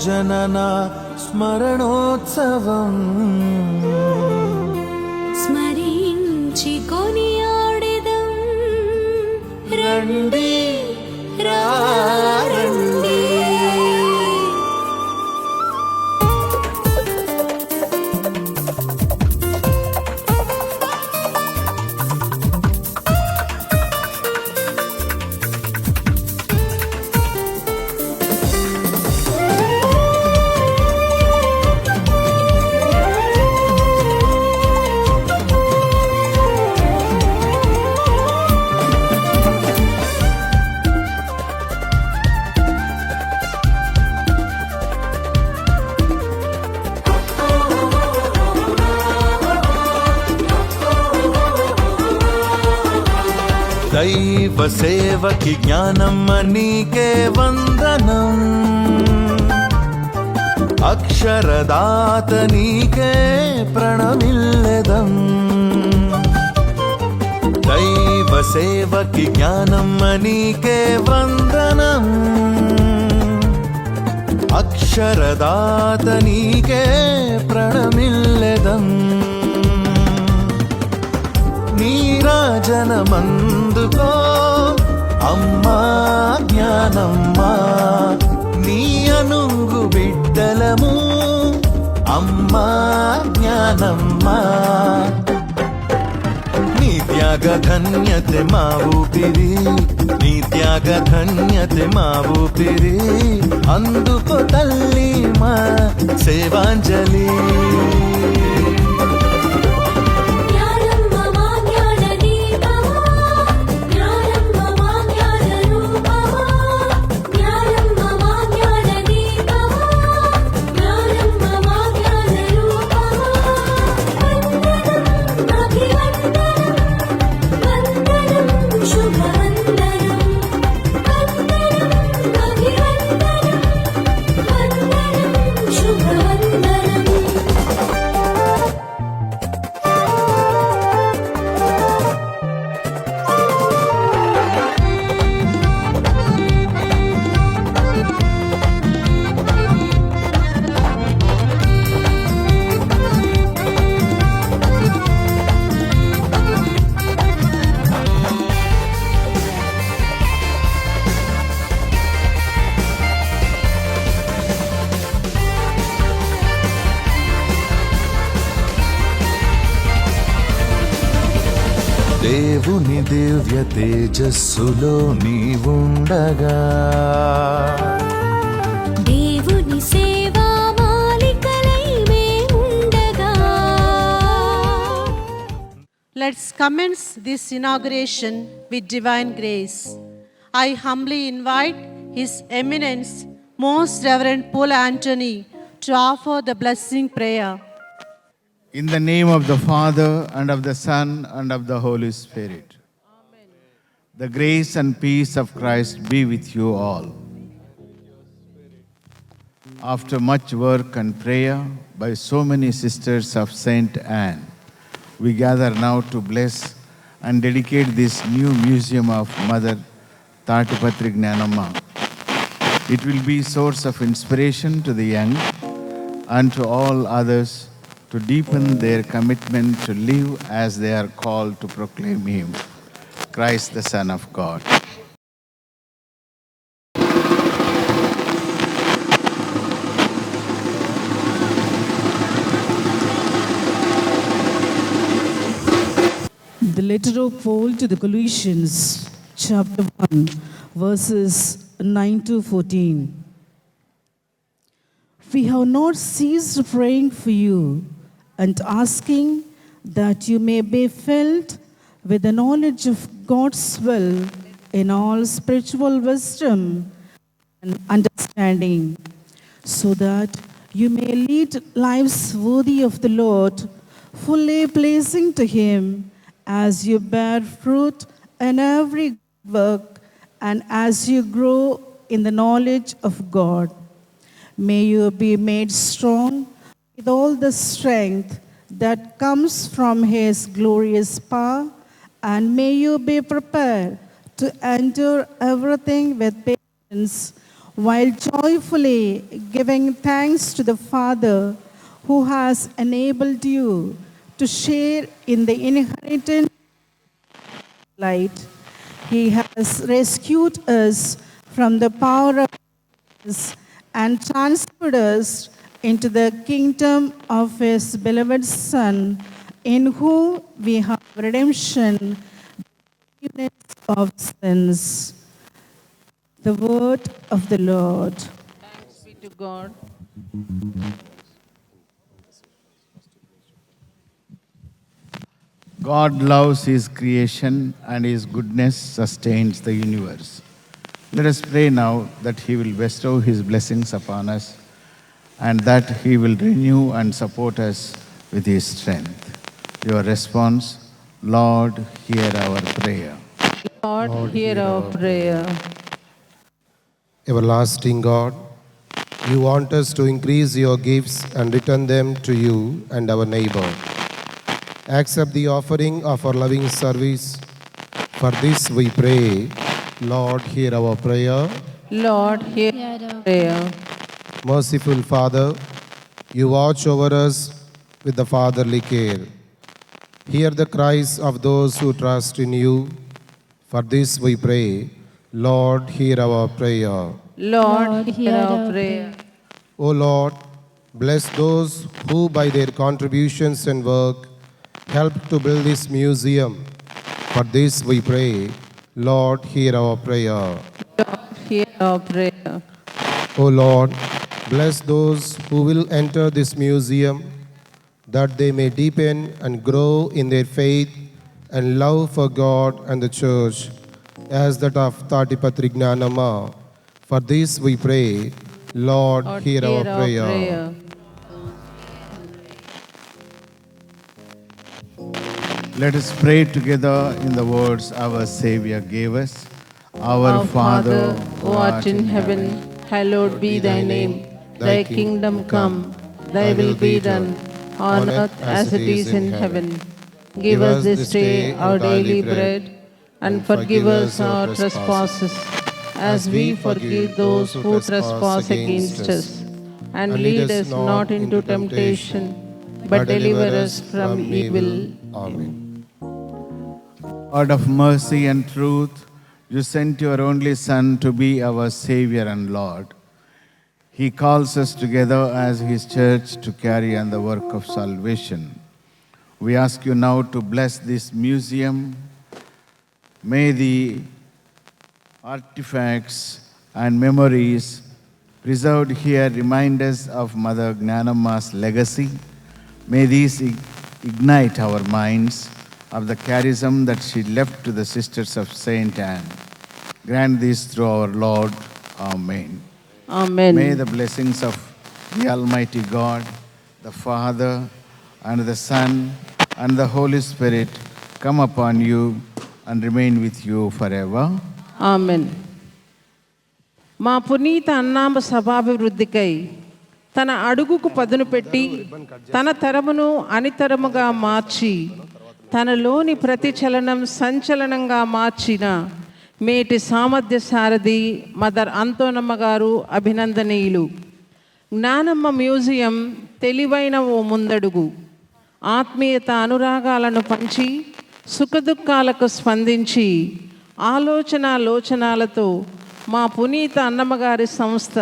జనన స్మరణోత్సవం స్మరించి కొనియాడెదం రండి రండి. దైవ సేవకి జ్ఞానమ్మ నీకే వందనం, అక్షరదాత నీకే ప్రణమిల్లెదం. దైవ సేవకి జ్ఞానమ్మ నీకే వందనం, అక్షరదాత నీకే ప్రణమిల్లెదం. నీరాజనమందుకో అమ్మా జ్ఞానమ్మా, నీ అనుంగు బిడ్డలము అమ్మా జ్ఞానమ్మా. నీ త్యాగ ధన్యతే మా ఊపిరి, నీ త్యాగ ధన్యతే మా ఊపిరి. అందుకో తల్లి మా సేవాంజలి. దేవుని దివ్య తేజస్సులో నీవుండగా, దేవుని సేవా మాలికలై మేముండగా. Let's commence this inauguration with divine grace. I humbly invite His Eminence, Most Reverend Paul Anthony, to offer the blessing prayer. In the name of the Father, and of the Son, and of the Holy Spirit. Amen. The grace and peace of Christ be with you all. After much work and prayer by so many sisters of Saint Anne, we gather now to bless and dedicate this new museum of Mother Tatipatri Gnanamma. It will be a source of inspiration to the young and to all others to deepen their commitment to live as they are called to proclaim Him, Christ the Son of God. The letter of Paul to the Colossians, chapter 1, verses 9 to 14. We have not ceased praying for you and asking that you may be filled with the knowledge of God's will in all spiritual wisdom and understanding, so that you may lead lives worthy of the Lord, fully pleasing to Him, as you bear fruit in every work and as you grow in the knowledge of God. May you be made strong with all the strength that comes from His glorious power, and may you be prepared to endure everything with patience while joyfully giving thanks to the Father who has enabled you to share in the inheritance light. He has rescued us from the power of darkness and transferred us into the kingdom of His beloved Son, in whom we have redemption, forgiveness of sins. The word of the Lord. Thanks be to God. God loves His creation and His goodness sustains the universe. Let us pray now that He will bestow His blessings upon us and that He will renew and support us with His strength. Your response, Lord, hear our prayer. Lord, hear our prayer. Everlasting God, you want us to increase your gifts and return them to you and our neighbor. Accept the offering of our loving service. For this we pray. Lord, hear our prayer. Lord, hear our prayer. Merciful Father, you watch over us with the fatherly care. Hear the cries of those who trust in you. For this we pray. Lord, hear our prayer. Lord, hear our prayer. O Lord, bless those who by their contributions and work help to build this museum. For this we pray. Lord, hear our prayer. Lord, hear our prayer. O Lord, bless those who will enter this museum, that they may deepen and grow in their faith and love for God and the Church, as that of Tatipatri Gnanama. For this we pray. Lord, Lord, hear our prayer. Let us pray together in the words our Savior gave us. Our Father, who art in heaven, hallowed be thy name. Thy kingdom come, thy will be done, on earth as it is in heaven. Give us this day our daily bread, and forgive us our trespasses, as we forgive those who trespass against us. And lead us not into temptation, but deliver us from evil. Amen. God of mercy and truth, you sent your only Son to be our Savior and Lord. He calls us together as His church to carry on the work of salvation. We ask you now to bless this museum. May the artifacts and memories preserved here remind us of Mother Gnanamma's legacy. May these ignite our minds of the charism that she left to the Sisters of Saint Anne. Grant this through our Lord. Amen. Amen. May the blessings of the Almighty God, the Father, and the Son, and the Holy Spirit come upon you and remain with you forever. Amen. మా పునీత అన్నాంబ సభాభివృద్ధికై తన అడుగుకు పదును పెట్టి తన తరమును అనితరముగా మార్చి తనలోని ప్రతి చలనం సంచలనంగా మార్చిన మేటి సామర్థ్య సారథి మదర్ అంతోనమ్మ గారు అభినందనీయులు. జ్ఞానమ్మ మ్యూజియం తెలివైన ఓ ముందడుగు. ఆత్మీయత అనురాగాలను పంచి సుఖదుఖాలకు స్పందించి లోచనాలతో మా పునీత అన్నమ్మగారి సంస్థ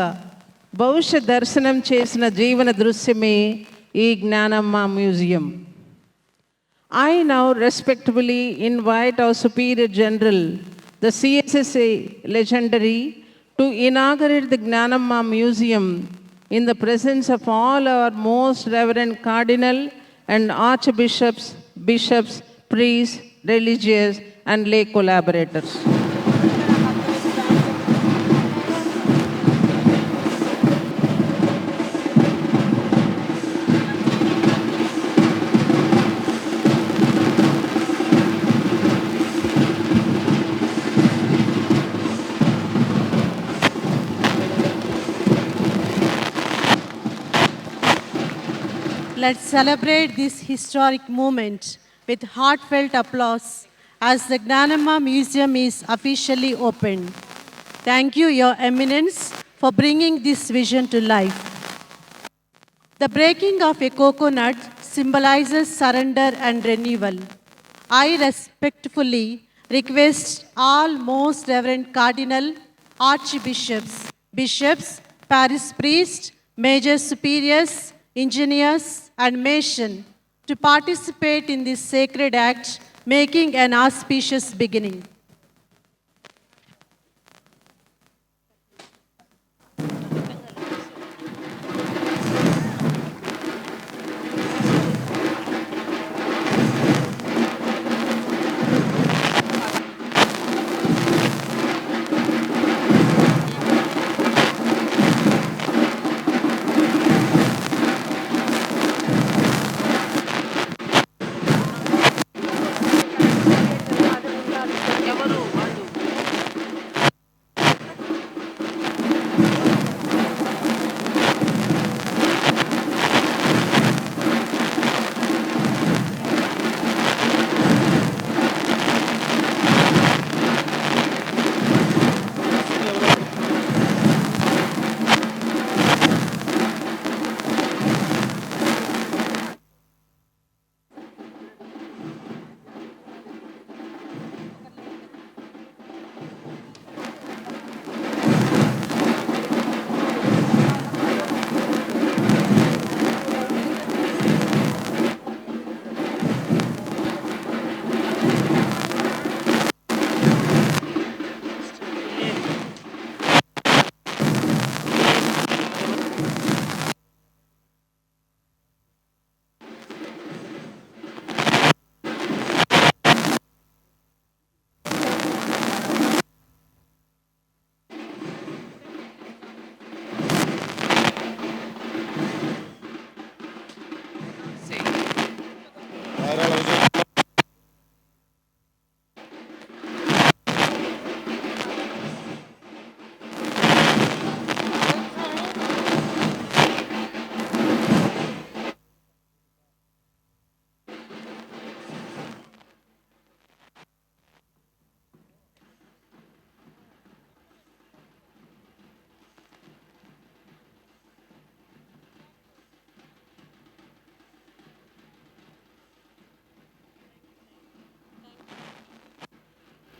భవిష్య దర్శనం చేసిన జీవన దృశ్యమే ఈ Gnanamma museum. I now respectfully invite our Superior General, the CSSA legendary, to inaugurate the Gnanamma Museum in the presence of all our most reverend cardinal and archbishops, bishops, priests, religious and lay collaborators. Let's celebrate this historic moment with heartfelt applause as the Gnanamma Museum is officially opened. Thank you, Your Eminence, for bringing this vision to life. The breaking of a coconut symbolizes surrender and renewal. I respectfully request all Most Reverend Cardinal, Archbishops, Bishops, Parish Priests, Major Superiors, Engineers, and Masons to participate in this sacred act, making an auspicious beginning.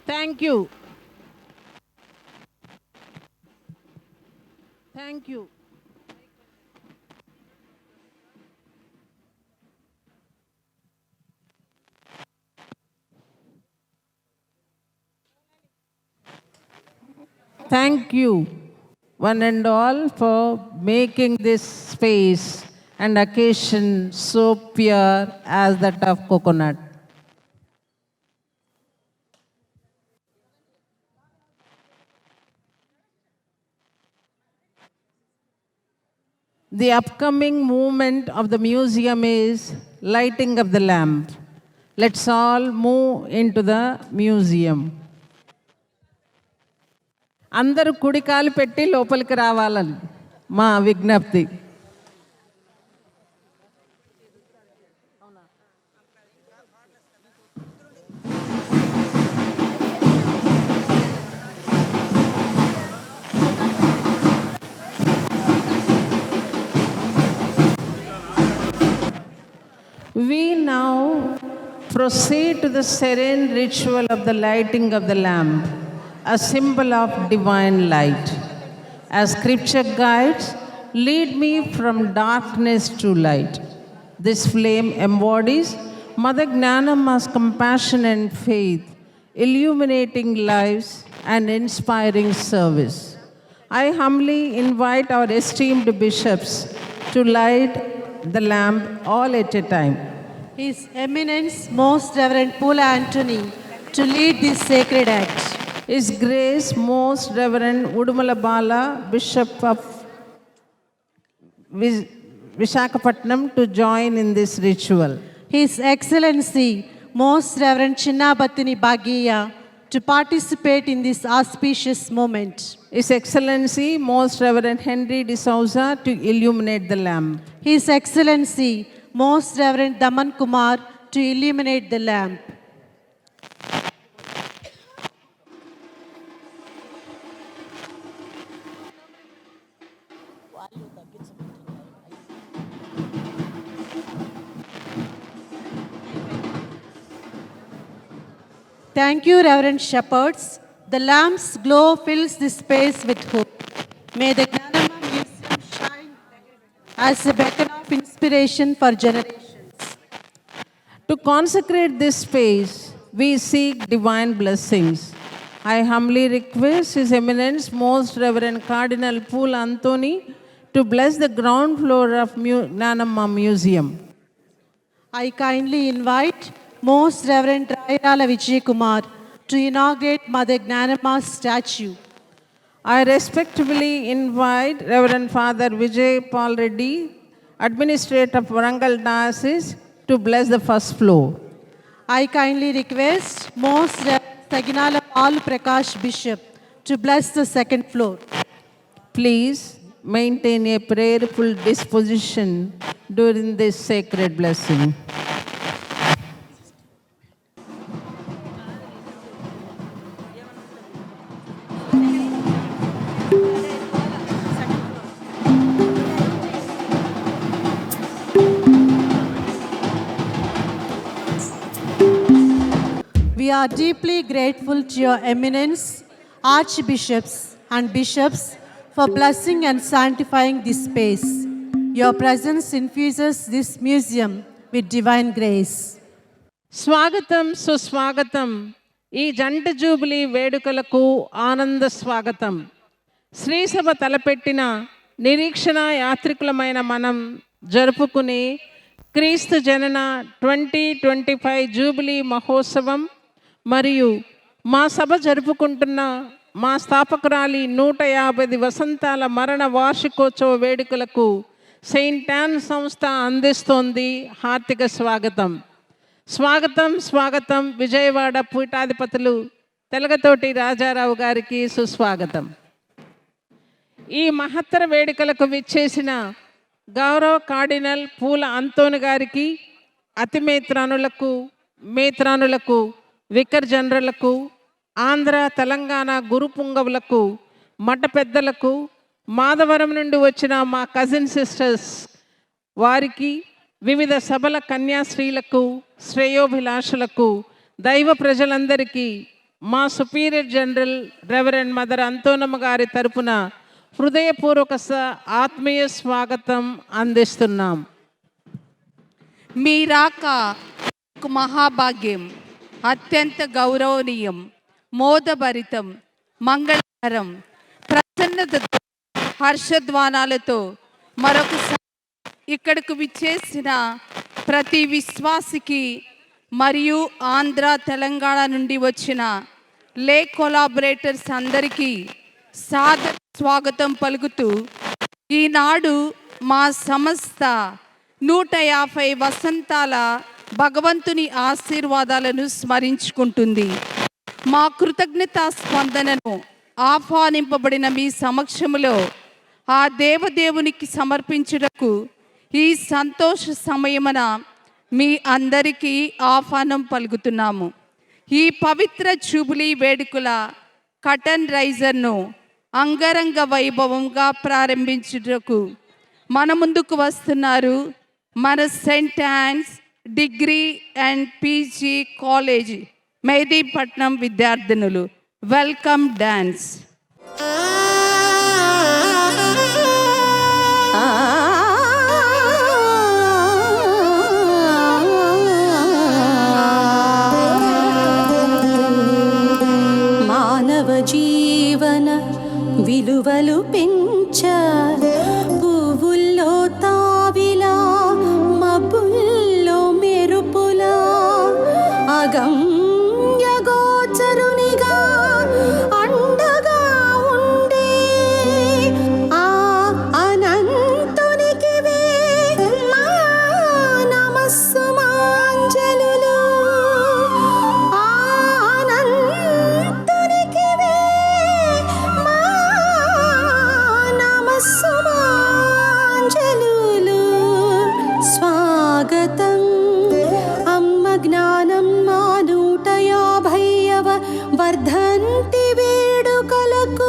Thank you. Thank you. Thank you, one and all, for making this space and occasion so pure as that of coconut. The upcoming movement of the museum is lighting of the lamp. Let's all move into the museum. అందరూ కుడికాలు పెట్టి లోపలికి రావాలని మా విజ్ఞప్తి. We now proceed to the serene ritual of the lighting of the lamp, a symbol of divine light. As scripture guides, lead me from darkness to light. This flame embodies Mother Gnanamma's compassion and faith, illuminating lives and inspiring service. I humbly invite our esteemed bishops to light the lamp all at a time. His Eminence, Most Reverend Paul Anthony, to lead this sacred act. His Grace, Most Reverend Udumala Bala, Bishop of Visakhapatnam, to join in this ritual. His Excellency, Most Reverend Chinnabathini Bhagiya, to participate in this auspicious moment. His Excellency, Most Reverend Henry de Souza, to illuminate the lamp. His Excellency, Most Reverend Daman Kumar, to illuminate the lamp. Thank you, Reverend Shepherds. The lamp's glow fills this space with hope. May the Gnanama Museum shine as a beacon of inspiration for generations. To consecrate this space, we seek divine blessings. I humbly request His Eminence Most Reverend Cardinal Poole Anthony to bless the ground floor of Gnanama Museum. I kindly invite Most Reverend Rairala Vijay Kumar to inaugurate Mother Gnanama's statue. I respectfully invite Reverend Father Vijay Paul Reddy, Administrator of Varangal Diocese, to bless the first floor. I kindly request Most Reverend Saginala Paul Prakash Bishop to bless the second floor. Please maintain a prayerful disposition during this sacred blessing. We are deeply grateful to Your Eminence, Archbishops and Bishops for blessing and sanctifying this space. Your presence infuses this museum with divine grace. స్వాగతం సుస్వాగతం. ఈ జంట jubilee వేడుకలకు ఆనంద స్వాగతం. శ్రీసభ తలపెట్టిన నిరీక్షణ యాత్రికులమైన మనం జరుపుకునే క్రీస్తు జనన 2025 జూబిలీ మహోత్సవం మరియు మా సభ జరుపుకుంటున్న మా స్థాపకురాలి 150 వసంతాల మరణ వార్షికోత్సవ వేడుకలకు సెయింట్ యాన్ సంస్థ అందిస్తోంది హార్దిక స్వాగతం. స్వాగతం స్వాగతం. విజయవాడ పీఠాధిపతులు తెలగతోటి రాజారావు గారికి సుస్వాగతం. ఈ మహత్తర వేడుకలకు విచ్చేసిన గౌరవ కార్డినల్ పూల అంతోని గారికి, అతి మేత్రానులకు, వికర్ జనరల్కు, ఆంధ్ర తెలంగాణ గురు పుంగవులకు, మఠ పెద్దలకు, మాధవరం నుండి వచ్చిన మా కజిన్ సిస్టర్స్ వారికి, వివిధ సభల కన్యాశ్రీలకు, శ్రేయోభిలాషులకు, దైవ ప్రజలందరికీ మా superior general reverend mother Anthonamma గారి తరపున హృదయపూర్వక ఆత్మీయ స్వాగతం అందిస్తున్నాం. మీ రాక మహాభాగ్యం, అత్యంత గౌరవనీయం, మోదభరితం, మంగళకరం, ప్రసన్నతతో, హర్షధ్వానాలతో మరొకసారి ఇక్కడకు విచ్చేసిన ప్రతి విశ్వాసికి మరియు ఆంధ్ర తెలంగాణ నుండి వచ్చిన లే కొలాబరేటర్స్ అందరికీ సాదర స్వాగతం పలుకుతూ, ఈనాడు మా సంస్థ 150 వసంతాల భగవంతుని ఆశీర్వాదాలను స్మరించుకుంటుంది. మా కృతజ్ఞతా స్పందనను ఆహ్వానింపబడిన మీ సమక్షములో ఆ దేవదేవునికి సమర్పించుటకు ఈ సంతోష సమయమున మీ అందరికీ ఆహ్వానం పలుకుతున్నాము. ఈ పవిత్ర జూబిలీ వేడుకల కటన్ రైజర్ను అంగరంగ వైభవంగా ప్రారంభించుటకు మన ముందుకు వస్తున్నారు మన saint Ann's degree and PG college Mehdipatnam విద్యార్థినులు. Welcome dance. మానవ జీవన విలువలు పెంచ పువ్వుల్లో తావిలా మబ్బుల్లో మెరుపులా అగమ్య గోచరునిగా అండగా ఉండే ఆ అనంతునికి మా నమస్సు మాంజలులు. ఆ అనంతునికి మా నమస్సు మాంజలులు. స్వాగతం అమ్మ జ్ఞానమ్మ 150వ వర్ధంతి వేడుకలకు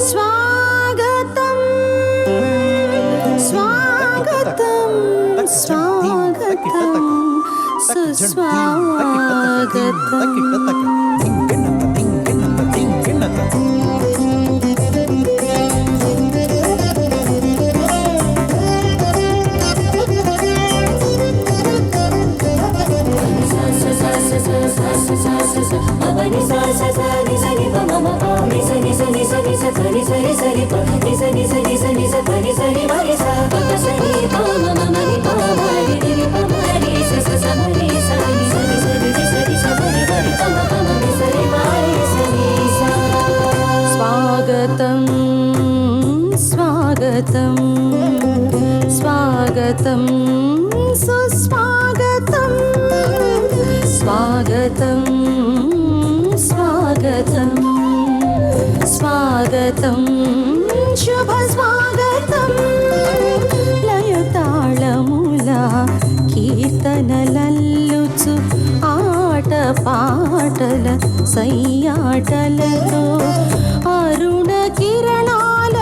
స్వాగతం స్వాగతం స్వాగతం స్వాగతం స్వాగతం స్వాగతం సుస్వాగతం స్వాగతం స్వాగతం స్వాగతం శుభ స్వాగతం లయతాళముల కీర్తనలల్లుచు ఆట పాటల సయ్యాటలతో అరుణ కిరణాల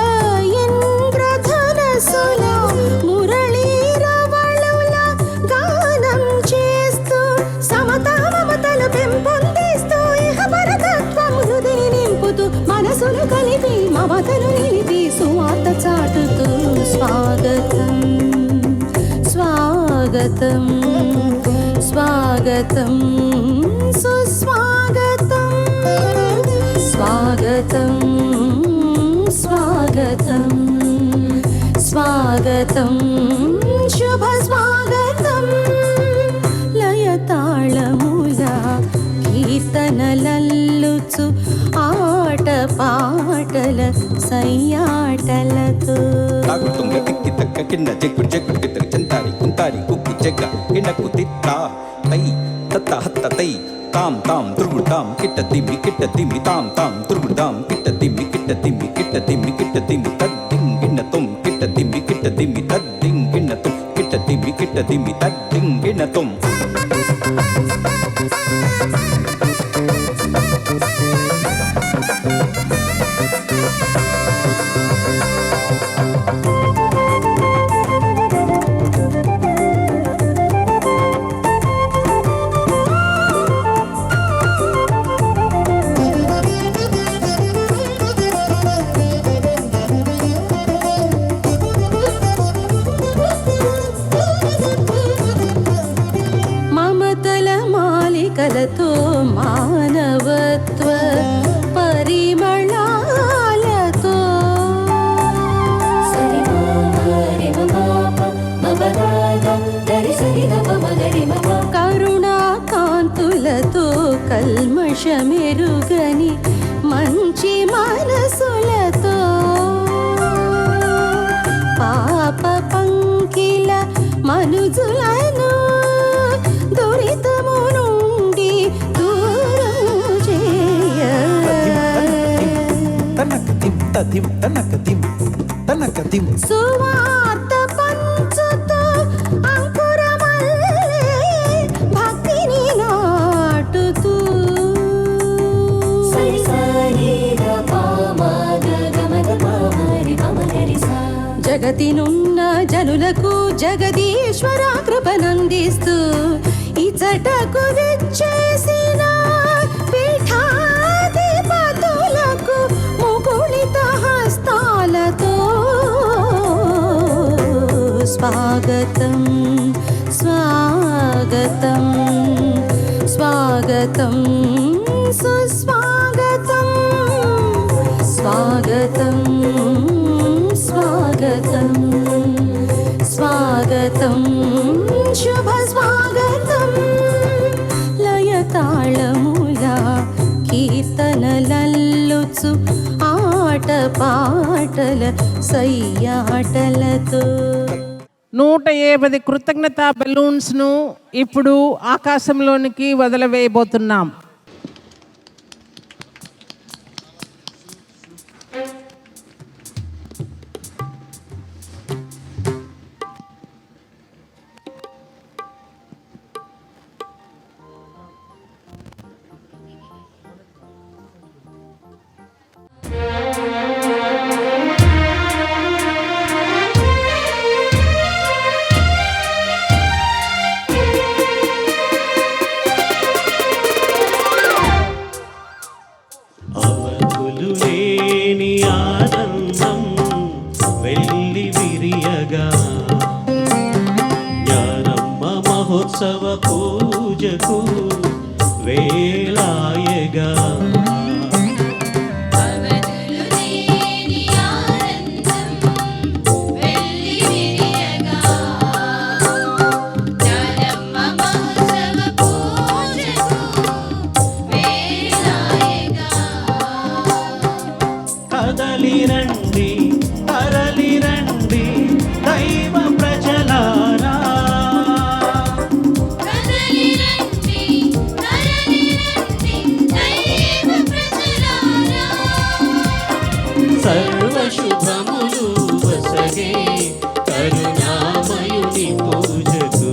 ఇంద్రధనసుల మురళీరవళుల గానం చేస్తూ సమతా మమతలు పెంపొందిస్తూ ఇహ పరతత్వం హృదయ నింపుతూ మనసులు కలిపి మమతలు నిలిపి సువార్త చాటుతూ స్వాగతం స్వాగతం స్వాగతం సుస్వాగతం స్వాగతం స్వాగతం స్వాగతం శుభ స్వాగతం లయతాళముల కీర్తనలల్లుచు ఆట పాటల సయ్యాటలతో తుంగ తిక్కి తక్క కింద చెక్కు చెక్కు కిత్తరి చంతారి కుంతారి కుక్కి చెక్క కిండకు తిత్తా తై తత్త హత్త తై తాం తాం తురుగుడాం కిట్ట తిమ్మి తాం తాం తురుగుడాం కిట్ట తిమ్మి తద్దింగ్ గిన్న తుమ్ కిట్ట తిమ్మి తద్దింగ్ గిన్న తుమ్ కిట్ట తిమ్మి తద్దింగ్ గిన్న తుమ్ కలతో మానవత్వ పరిమళాలతో కరుణా కాంతులతో కల్మషమెరుగని మంచి మనసులతో పాప పంకిల మనుజులను దురితము నుండి దూరం చేయ సువార్త పంచుతూ అంకురమల్లే భక్తిని నాటుతూ జగతినున్న జనులకు జగదీశ్వర కృపనందిస్తూ ఇచటకు విచ్చేసిన పీఠాధిపతులకు ముకుళిత హస్తాలతో స్వాగతం స్వాగతం స్వాగతం సుస్వాగతం స్వాగతం స్వాగతం స్వాగతం శుభ స్వాగతం లయతాళముల కీర్తనలల్లుచు ఆట పాటల సయ్యాటలతో 150 కృతజ్ఞతా బెలూన్స్ను ఇప్పుడు ఆకాశంలోనికి వదిలివేయబోతున్నాం. మహోత్సవ పూజకు వేళాయగా కదలిరండి తరలిరండి దైవ ప్రజలారా సర్వశుభములు వసగే కరుణామయుని పూజకు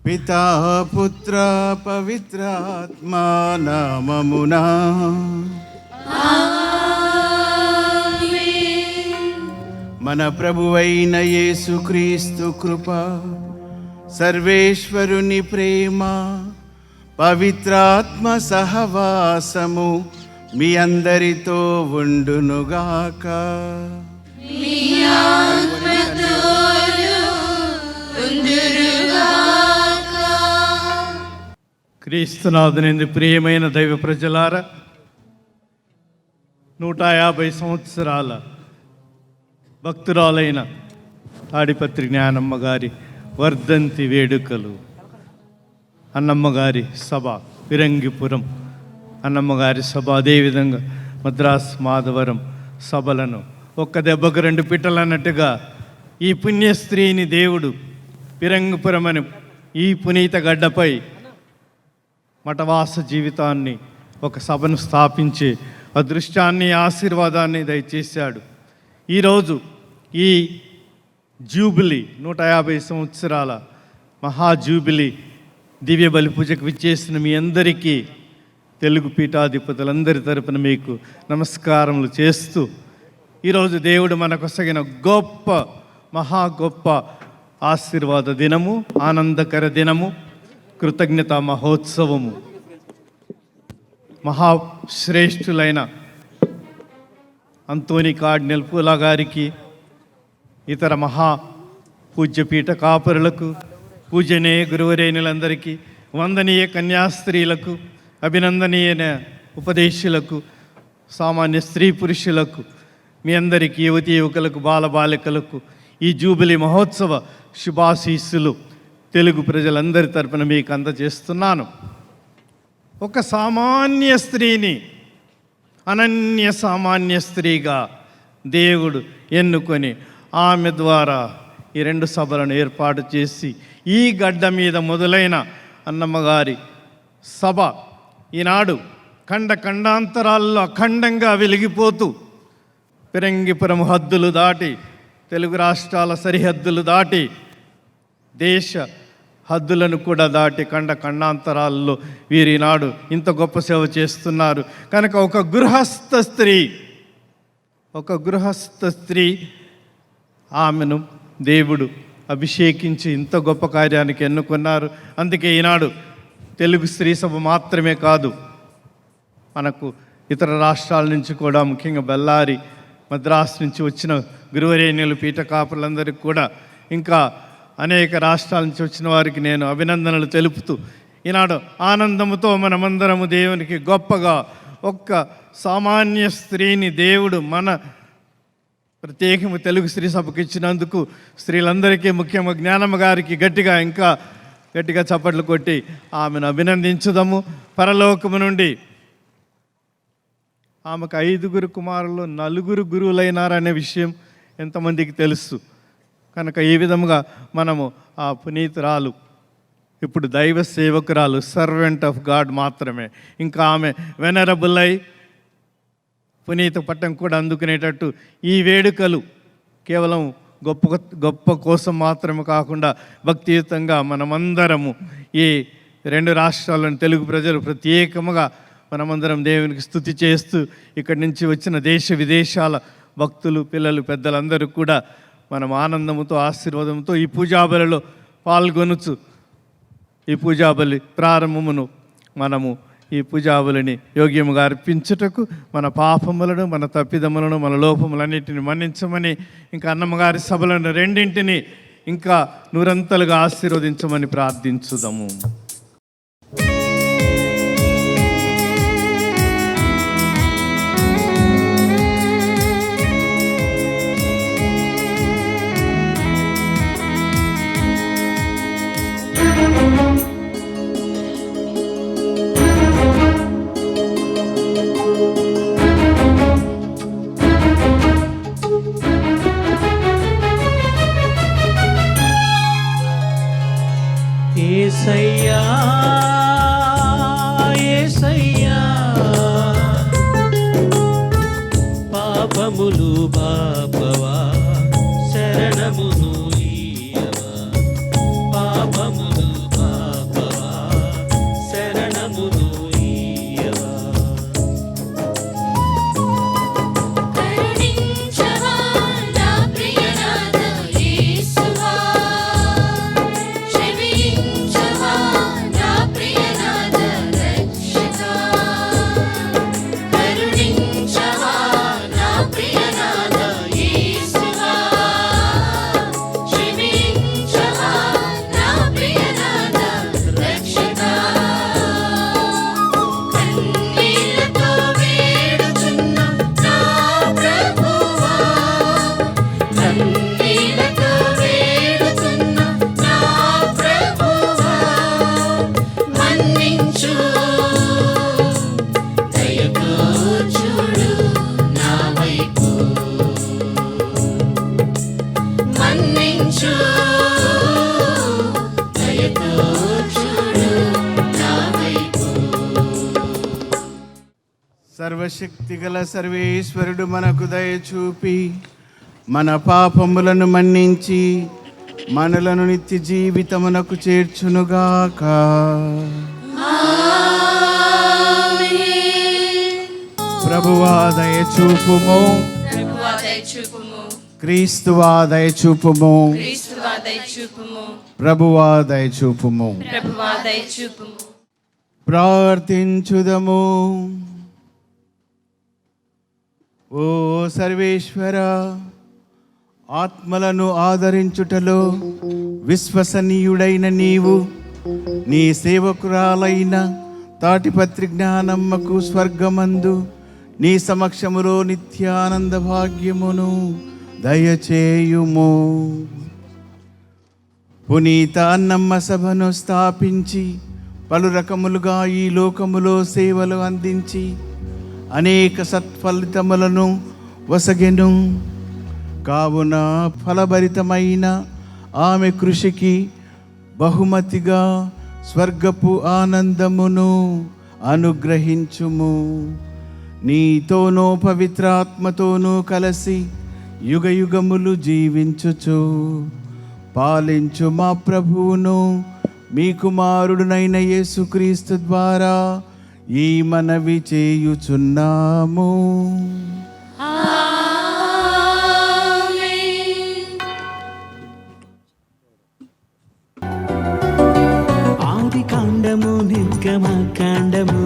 పితా పుత్ర పవిత్రాత్మా నామమునా మన ప్రభువైన యేసుక్రీస్తు కృప, సర్వేశ్వరుని ప్రేమ, పవిత్రాత్మ సహవాసము మీ అందరితో ఉండునుగాక. క్రీస్తునాథుని ప్రియమైన దైవ ప్రజలారా, 150 సంవత్సరాల భక్తురాలైన తాడిపత్రి జ్ఞానమ్మ గారి వర్ధంతి వేడుకలు, అన్నమ్మగారి సభ ఫిరంగిపురం అన్నమ్మగారి సభ, అదేవిధంగా మద్రాస్ మాధవరం సభలను ఒక్క దెబ్బకు 2 పిట్టలు అన్నట్టుగా ఈ పుణ్యస్త్రీని దేవుడు ఫిరంగిపురం అని ఈ పునీత గడ్డపై మఠవాస జీవితాన్ని, ఒక సభను స్థాపించే అదృష్టాన్ని, ఆశీర్వాదాన్ని దయచేశాడు. ఈరోజు ఈ జూబిలీ 150 సంవత్సరాల మహాజూబిలీ దివ్య బలి పూజకు విచ్చేసిన మీ అందరికీ తెలుగు పీఠాధిపతులందరి తరపున మీకు నమస్కారములు చేస్తూ, ఈరోజు దేవుడు మనకొసగిన గొప్ప గొప్ప ఆశీర్వాద దినము, ఆనందకర దినము, కృతజ్ఞతా మహోత్సవము. మహాశ్రేష్ఠులైన అంతోని కార్డినల్ పూలా గారికి, ఇతర మహా పూజ్యపీఠ కాపరులకు, పూజనీయ గురువరేణులందరికీ, వందనీయ కన్యాస్త్రీలకు, అభినందనీయ ఉపదేశులకు, సామాన్య స్త్రీ పురుషులకు, మీ అందరికీ, యువతీ యువకులకు, బాలబాలికలకు ఈ జూబిలీ మహోత్సవ శుభాశీస్సులు తెలుగు ప్రజలందరి తరపున మీకు అందజేస్తున్నాను. ఒక సామాన్య స్త్రీని అనన్య సామాన్య స్త్రీగా దేవుడు ఎన్నుకొని ఆమె ద్వారా ఈ 2 సభలను ఏర్పాటు చేసి ఈ గడ్డ మీద మొదలైన అన్నమ్మగారి సభ ఈనాడు ఖండాంతరాల్లో అఖండంగా వెలిగిపోతూ ఫిరంగిపురం హద్దులు దాటి, తెలుగు రాష్ట్రాల సరిహద్దులు దాటి, దేశ హద్దులను కూడా దాటి ఖండాంతరాల్లో వీరినాడు ఇంత గొప్ప సేవ చేస్తున్నారు. కనుక ఒక గృహస్థ స్త్రీ ఆమెను దేవుడు అభిషేకించి ఇంత గొప్ప కార్యానికి ఎన్నుకున్నారు. అందుకే ఈనాడు తెలుగు స్త్రీ సభ మాత్రమే కాదు, మనకు ఇతర రాష్ట్రాల నుంచి కూడా, ముఖ్యంగా బళ్ళారి, మద్రాసు నుంచి వచ్చిన గురువరేణ్యులు, పీఠ కాపులందరికీ కూడా, ఇంకా అనేక రాష్ట్రాల నుంచి వచ్చిన వారికి నేను అభినందనలు తెలుపుతూ, ఈనాడు ఆనందముతో మనమందరము దేవునికి గొప్పగా ఒక్క సామాన్య స్త్రీని దేవుడు మన ప్రత్యేకము తెలుగు స్త్రీ సభకు ఇచ్చినందుకు స్త్రీలందరికీ, ముఖ్యంగా జ్ఞానమ్మ గారికి ఇంకా గట్టిగా చప్పట్లు కొట్టి ఆమెను అభినందించుదాము. పరలోకము నుండి ఆమెకు 5 కుమారులు, 4 గురువులైనారనే విషయం ఎంతమందికి తెలుసు. కనుక ఈ విధముగా మనము ఆ పునీతురాలు ఇప్పుడు దైవ సేవకురాలు, సర్వెంట్ ఆఫ్ గాడ్ మాత్రమే. ఇంకా ఆమె వెనరబుల్ అయి పునీత పట్టం కూడా అందుకునేటట్టు ఈ వేడుకలు కేవలం గొప్ప కోసం మాత్రమే కాకుండా భక్తియుతంగా మనమందరము ఈ 2 రాష్ట్రాలను తెలుగు ప్రజలు ప్రత్యేకముగా మనమందరం దేవునికి స్తుతి చేస్తూ, ఇక్కడి నుంచి వచ్చిన దేశ విదేశాల భక్తులు, పిల్లలు, పెద్దలందరూ కూడా మనం ఆనందముతో, ఆశీర్వాదంతో ఈ పూజాబలిలో పాల్గొనుచు ఈ పూజాబలి ప్రారంభమును మనము ఈ పూజాబలిని యోగ్యముగా అర్పించుటకు మన పాపములను, మన తప్పిదములను, మన లోపములన్నింటిని మన్నించమని, ఇంకా అన్నమ్మగారి సభలను రెండింటిని ఇంకా నూరంతలుగా ఆశీర్వదించమని ప్రార్థించుదాము. యేసయ్యా యేసయ్యా, పాపములు బాపవా, శరణమును ఇయ్యవా. పాపములు బాపవా, శరణమును ఇయ్యవా. కరుణించవా నా ప్రియనాథ యేసువా, క్షమించవా నా ప్రియనాథ రక్షకా. కరుణించవా నా ప్రియనాథ యేసువా, క్షమించవా నా ప్రియనాథ రక్షకా. కన్నీళ్లతో వేడుచున్న నా ప్రభువా, కన్నీళ్లతో వేడుచున్న నా ప్రభువా, మన్నించు, దయతో చూడు నా వైపు. మన్నించు, దయతో చూడు నా వైపు. సర్వశక్తి గల సర్వేశ్వరుడు మనకు దయ చూపి మన పాపములను మన్నించి మనలను నిత్య జీవితమునకు చేర్చునుగాక. ప్రభువా దయ చూపుము, ప్రభువా దయ చూపుము, క్రీస్తువా దయ చూపుము, క్రీస్తువా దయ చూపుము, ప్రభువా దయ చూపుము. ప్రభువా దయ చూపుము. ప్రార్థించుదము. ఓ సర్వేశ్వర, ఆత్మలను ఆదరించుటలో విశ్వసనీయుడైన నీవు నీ సేవకురాలైన తాటిపత్రి జ్ఞానమ్మకు స్వర్గమందు నీ సమక్షములో నిత్యానంద భాగ్యమును దయచేయుము. పునీత అన్నమ్మ సభను స్థాపించి పలు రకములుగా ఈ లోకములో సేవలు అందించి అనేక సత్ఫలితములను వసగెను. కావున ఫలభరితమైన ఆమె కృషికి బహుమతిగా స్వర్గపు ఆనందమును అనుగ్రహించుము. నీతోనూ పవిత్రాత్మతోనూ కలిసి యుగయుగములు జీవించుచు పాలించు మా ప్రభువును మీ కుమారుడునైన యేసుక్రీస్తు ద్వారా ఈ మనవి చేయుచున్నాము. ఆది కాండము నిర్గమకాండము,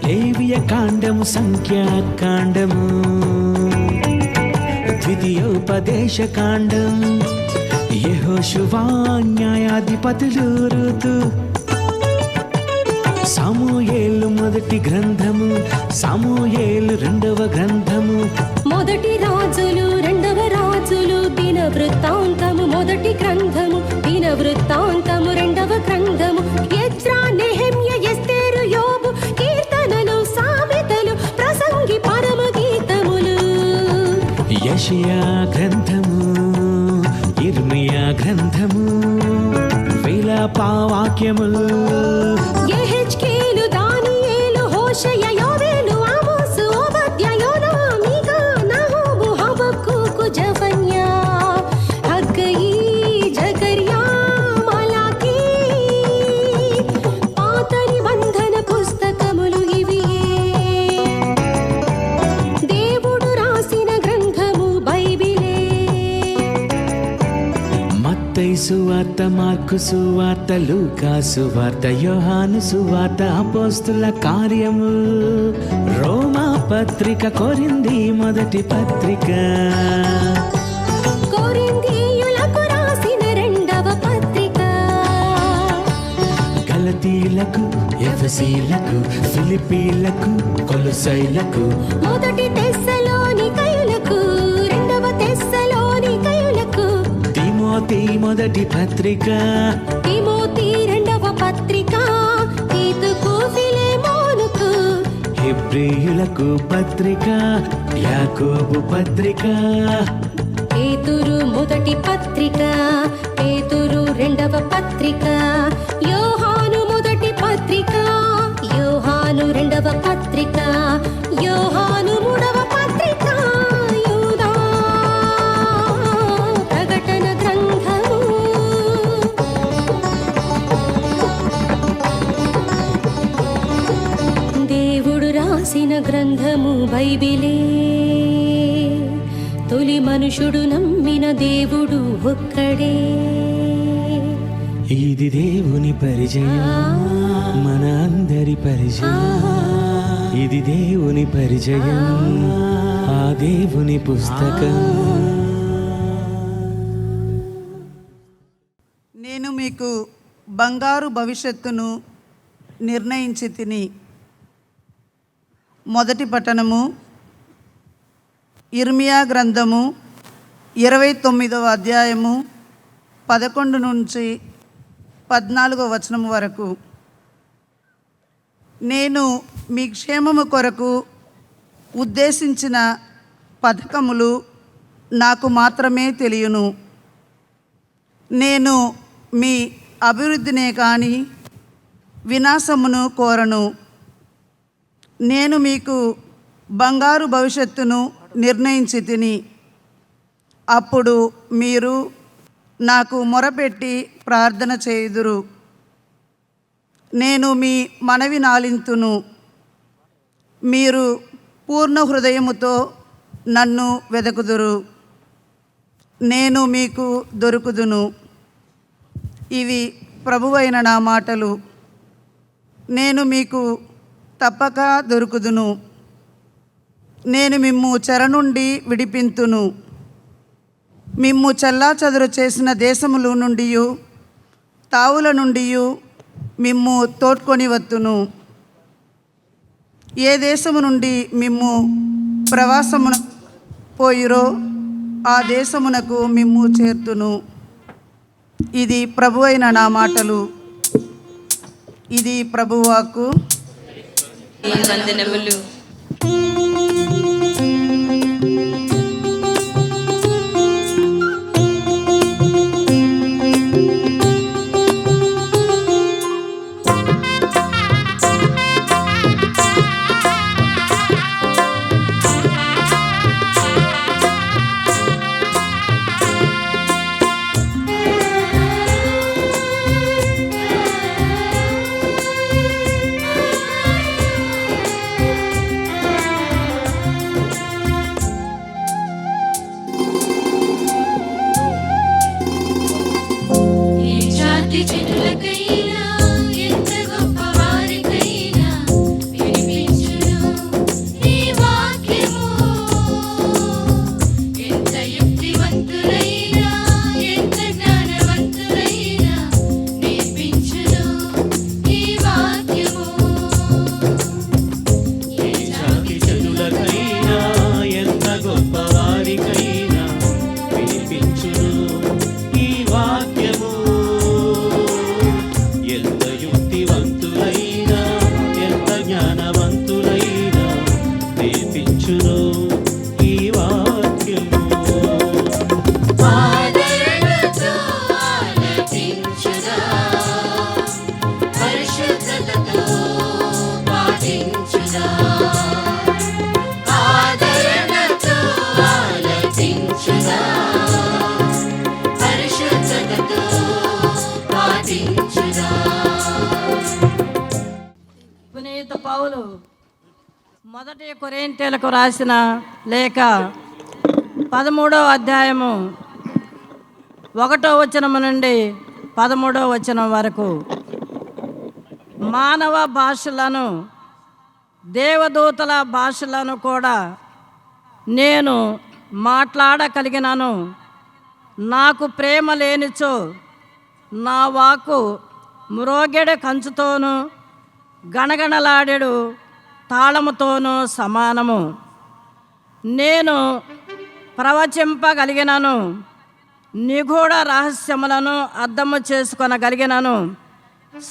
లేవియ కాండము, సంఖ్యాకాండము, ద్వితీయోపదేశ కాండం, యెహోషువ న్యాయాధిపతులు, ఋతు, సమూయేలు మొదటి గ్రంథము, సమూయేలు రెండవ గ్రంథము, మొదటి రాజులు, రెండవ రాజులు, దిన వృత్తాంతము, మొదటి గ్రంథము, దిన వృత్తాంతము, రెండవ గ్రంథము, ఎజ్రా, నెహెమ్య, ఎస్తేరు, యోబు, కీర్తనలు, సామెతలు, ప్రసంగి, పరమ గీతములు, యెషయా గ్రంథము, ఇర్మియా గ్రంథము, విలాప వాక్యములు, యెహెజ్కేలు, దానియేలు, హోషయ, యోవేలు, ఆమోసు, ఓబద్య, యోనా, మీకా, నహూము, హబక్కూకు, జెఫన్యా, హగ్గయి, జకర్యా, మలాకీ, పాత నిబంధన పుస్తకములు ఇవియే. దేవుడు రాసిన గ్రంథము బైబిలే. మత్తయి సువార్త, మార్కు సువార్త, లూకా సువార్త, యోహాను సువార్త, అపోస్తుల కార్యము, రోమా పత్రిక, కొరింథీ మొదటి పత్రిక, కొరింథీయులకు రాసిన రెండవ పత్రిక, గలతీలకు, ఎఫెసీలకు, ఫిలిప్పీలకు, కొలొసైలకు, మొదటి తెస్సలోనికయులకు, రెండవ తెస్సలోనికయులకు, తిమోతి మొదటి పత్రిక, తిమోతి రెండవ పత్రిక, తీతుకు, ఫిలెమోనుకు, హెబ్రీయులకు పత్రిక, యాకోబు పత్రిక, పేతురు మొదటి పత్రిక, పేతురు రెండవ పత్రిక, యోహాను మొదటి పత్రిక, యోహాను రెండవ పత్రిక, యోహాను మూడవ పత్రిక, యూదా ప్రకటన గ్రంథము, దేవుడు రాసిన గ్రంథము బైబిలే. తొలి మనుషుడు నమ్మిన దేవుడు ఒక్కడే. ఇది దేవుని పరిచయం, మన అందరి పరిచయం, ఇది దేవుని పరిచయం, ఆ దేవుని పుస్తకం. నేను మీకు బంగారు భవిష్యత్తును నిర్ణయించి తిని. మొదటి పట్టణము ఇర్మియా గ్రంథము 29వ అధ్యాయము 11 నుంచి 14వ వచనం వరకు. నేను మీ క్షేమము కొరకు ఉద్దేశించిన పథకములు నాకు మాత్రమే తెలియను. నేను మీ అభివృద్ధినే కానీ వినాశమును కోరను. నేను మీకు బంగారు భవిష్యత్తును నిర్ణయించి తిని. అప్పుడు మీరు నాకు మొరపెట్టి ప్రార్థన చేయుదురు. నేను మీ మనవి నాలింతును. మీరు పూర్ణ హృదయముతో నన్ను వెదకుదురు. నేను మీకు దొరుకుదును. ఇవి ప్రభువైన నా మాటలు. నేను మీకు తప్పక దొరుకుదును. నేను మిమ్ము చెర నుండి విడిపింతును. మిమ్ము చెల్లాచెదరు చేసిన దేశముల నుండి, తావుల నుండి మిమ్ము తోడ్కొని వత్తును. ఏ దేశము నుండి మిమ్ము ప్రవాసమున పోయిరో ఆ దేశమునకు మిమ్ము చేర్తును. ఇది ప్రభువైన నా మాటలు. ఇది ప్రభువాకు. వందనములు. జనులకైనా ఎంత గొప్పవారికైనా వినిపించును నీ వాక్యము. ఎంత యుక్తివంతులైనా ఎంత జ్ఞానవంతులైనా నేర్పించును నీ వాక్యము. ఏ జాతి జనులకైనా ఎంత గొప్పవారికైనా వినిపించును ఈ వాక్యము. ఎంత యుక్తివంతులైనా ఎంత జ్ఞానవంతులైనా నేర్పించును ఈ వాక్యము. ఆదరణతో ఆలకించుదా, పరిశుద్ధతతో పాటించుదా. ఆదరణతో ఆలకించుదా, పరిశుద్ధతతో పాటించుదా. పునీత పౌలు మొదటి కొరింథీయులకు రాసిన లేఖ 13వ అధ్యాయము 1వ వచనం నుండి 13వ వచనం వరకు. మానవ భాషలను దేవదూతల భాషలను కూడా నేను మాట్లాడగలిగినను, నాకు ప్రేమ లేనిచో నా వాక్కు మ్రోగెడు కంచుతోనూ గణగణలాడెడు తాళముతోనూ సమానము. నేను ప్రవచింపగలిగినను, నిగూఢ రహస్యములను అర్థము చేసుకొనగలిగినను,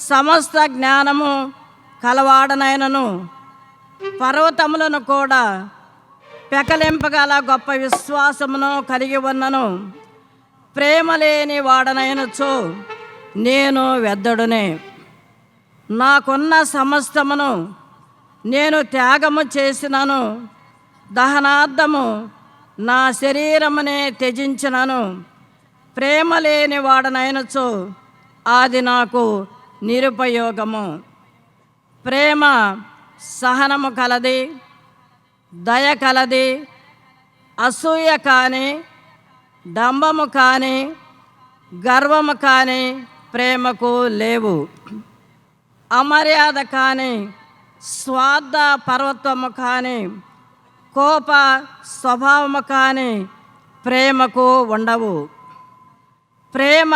సమస్త జ్ఞానము కలవాడనైనను, పర్వతములను కూడా పెకలింపగల గొప్ప విశ్వాసమును కలిగి ఉన్నను, ప్రేమ లేని వాడనైనచో నేను వ్యర్థుడనే. నాకున్న సమస్తమును నేను త్యాగము చేసినను, దహనార్థము నా శరీరమునే త్యజించినను, ప్రేమ లేని వాడనైనచో అది నాకు నిరుపయోగము. ప్రేమ సహనము కలది, దయ కలది, అసూయ కానీ డంబము కానీ గర్వము కానీ ప్రేమకు లేవు. అమర్యాద కానీ స్వార్థ పర్వతము కానీ కోప స్వభావము కానీ ప్రేమకు ఉండవు. ప్రేమ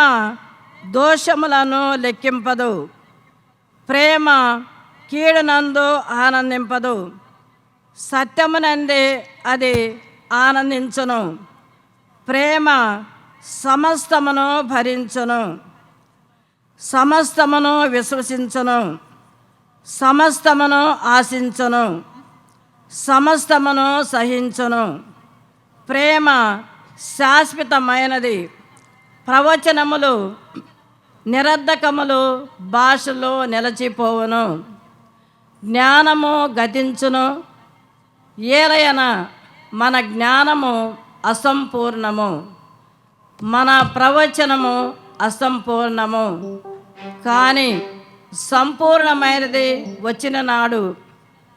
దోషములను లెక్కింపదు, ప్రేమ కీడునందు ఆనందింపదు, సత్యమునందే అది ఆనందించును, ప్రేమ సమస్తమును భరించును, సమస్తమును విశ్వసించును, సమస్తమును ఆశించును, సమస్తమును సహించును. ప్రేమ శాశ్వతమైనది. ప్రవచనములు నిరర్ధకములు భాషలో నిలచిపోవును, జ్ఞానము గతించును. ఏలయన మన జ్ఞానము అసంపూర్ణము, మన ప్రవచనము అసంపూర్ణము. కానీ సంపూర్ణమైనది వచ్చిన నాడు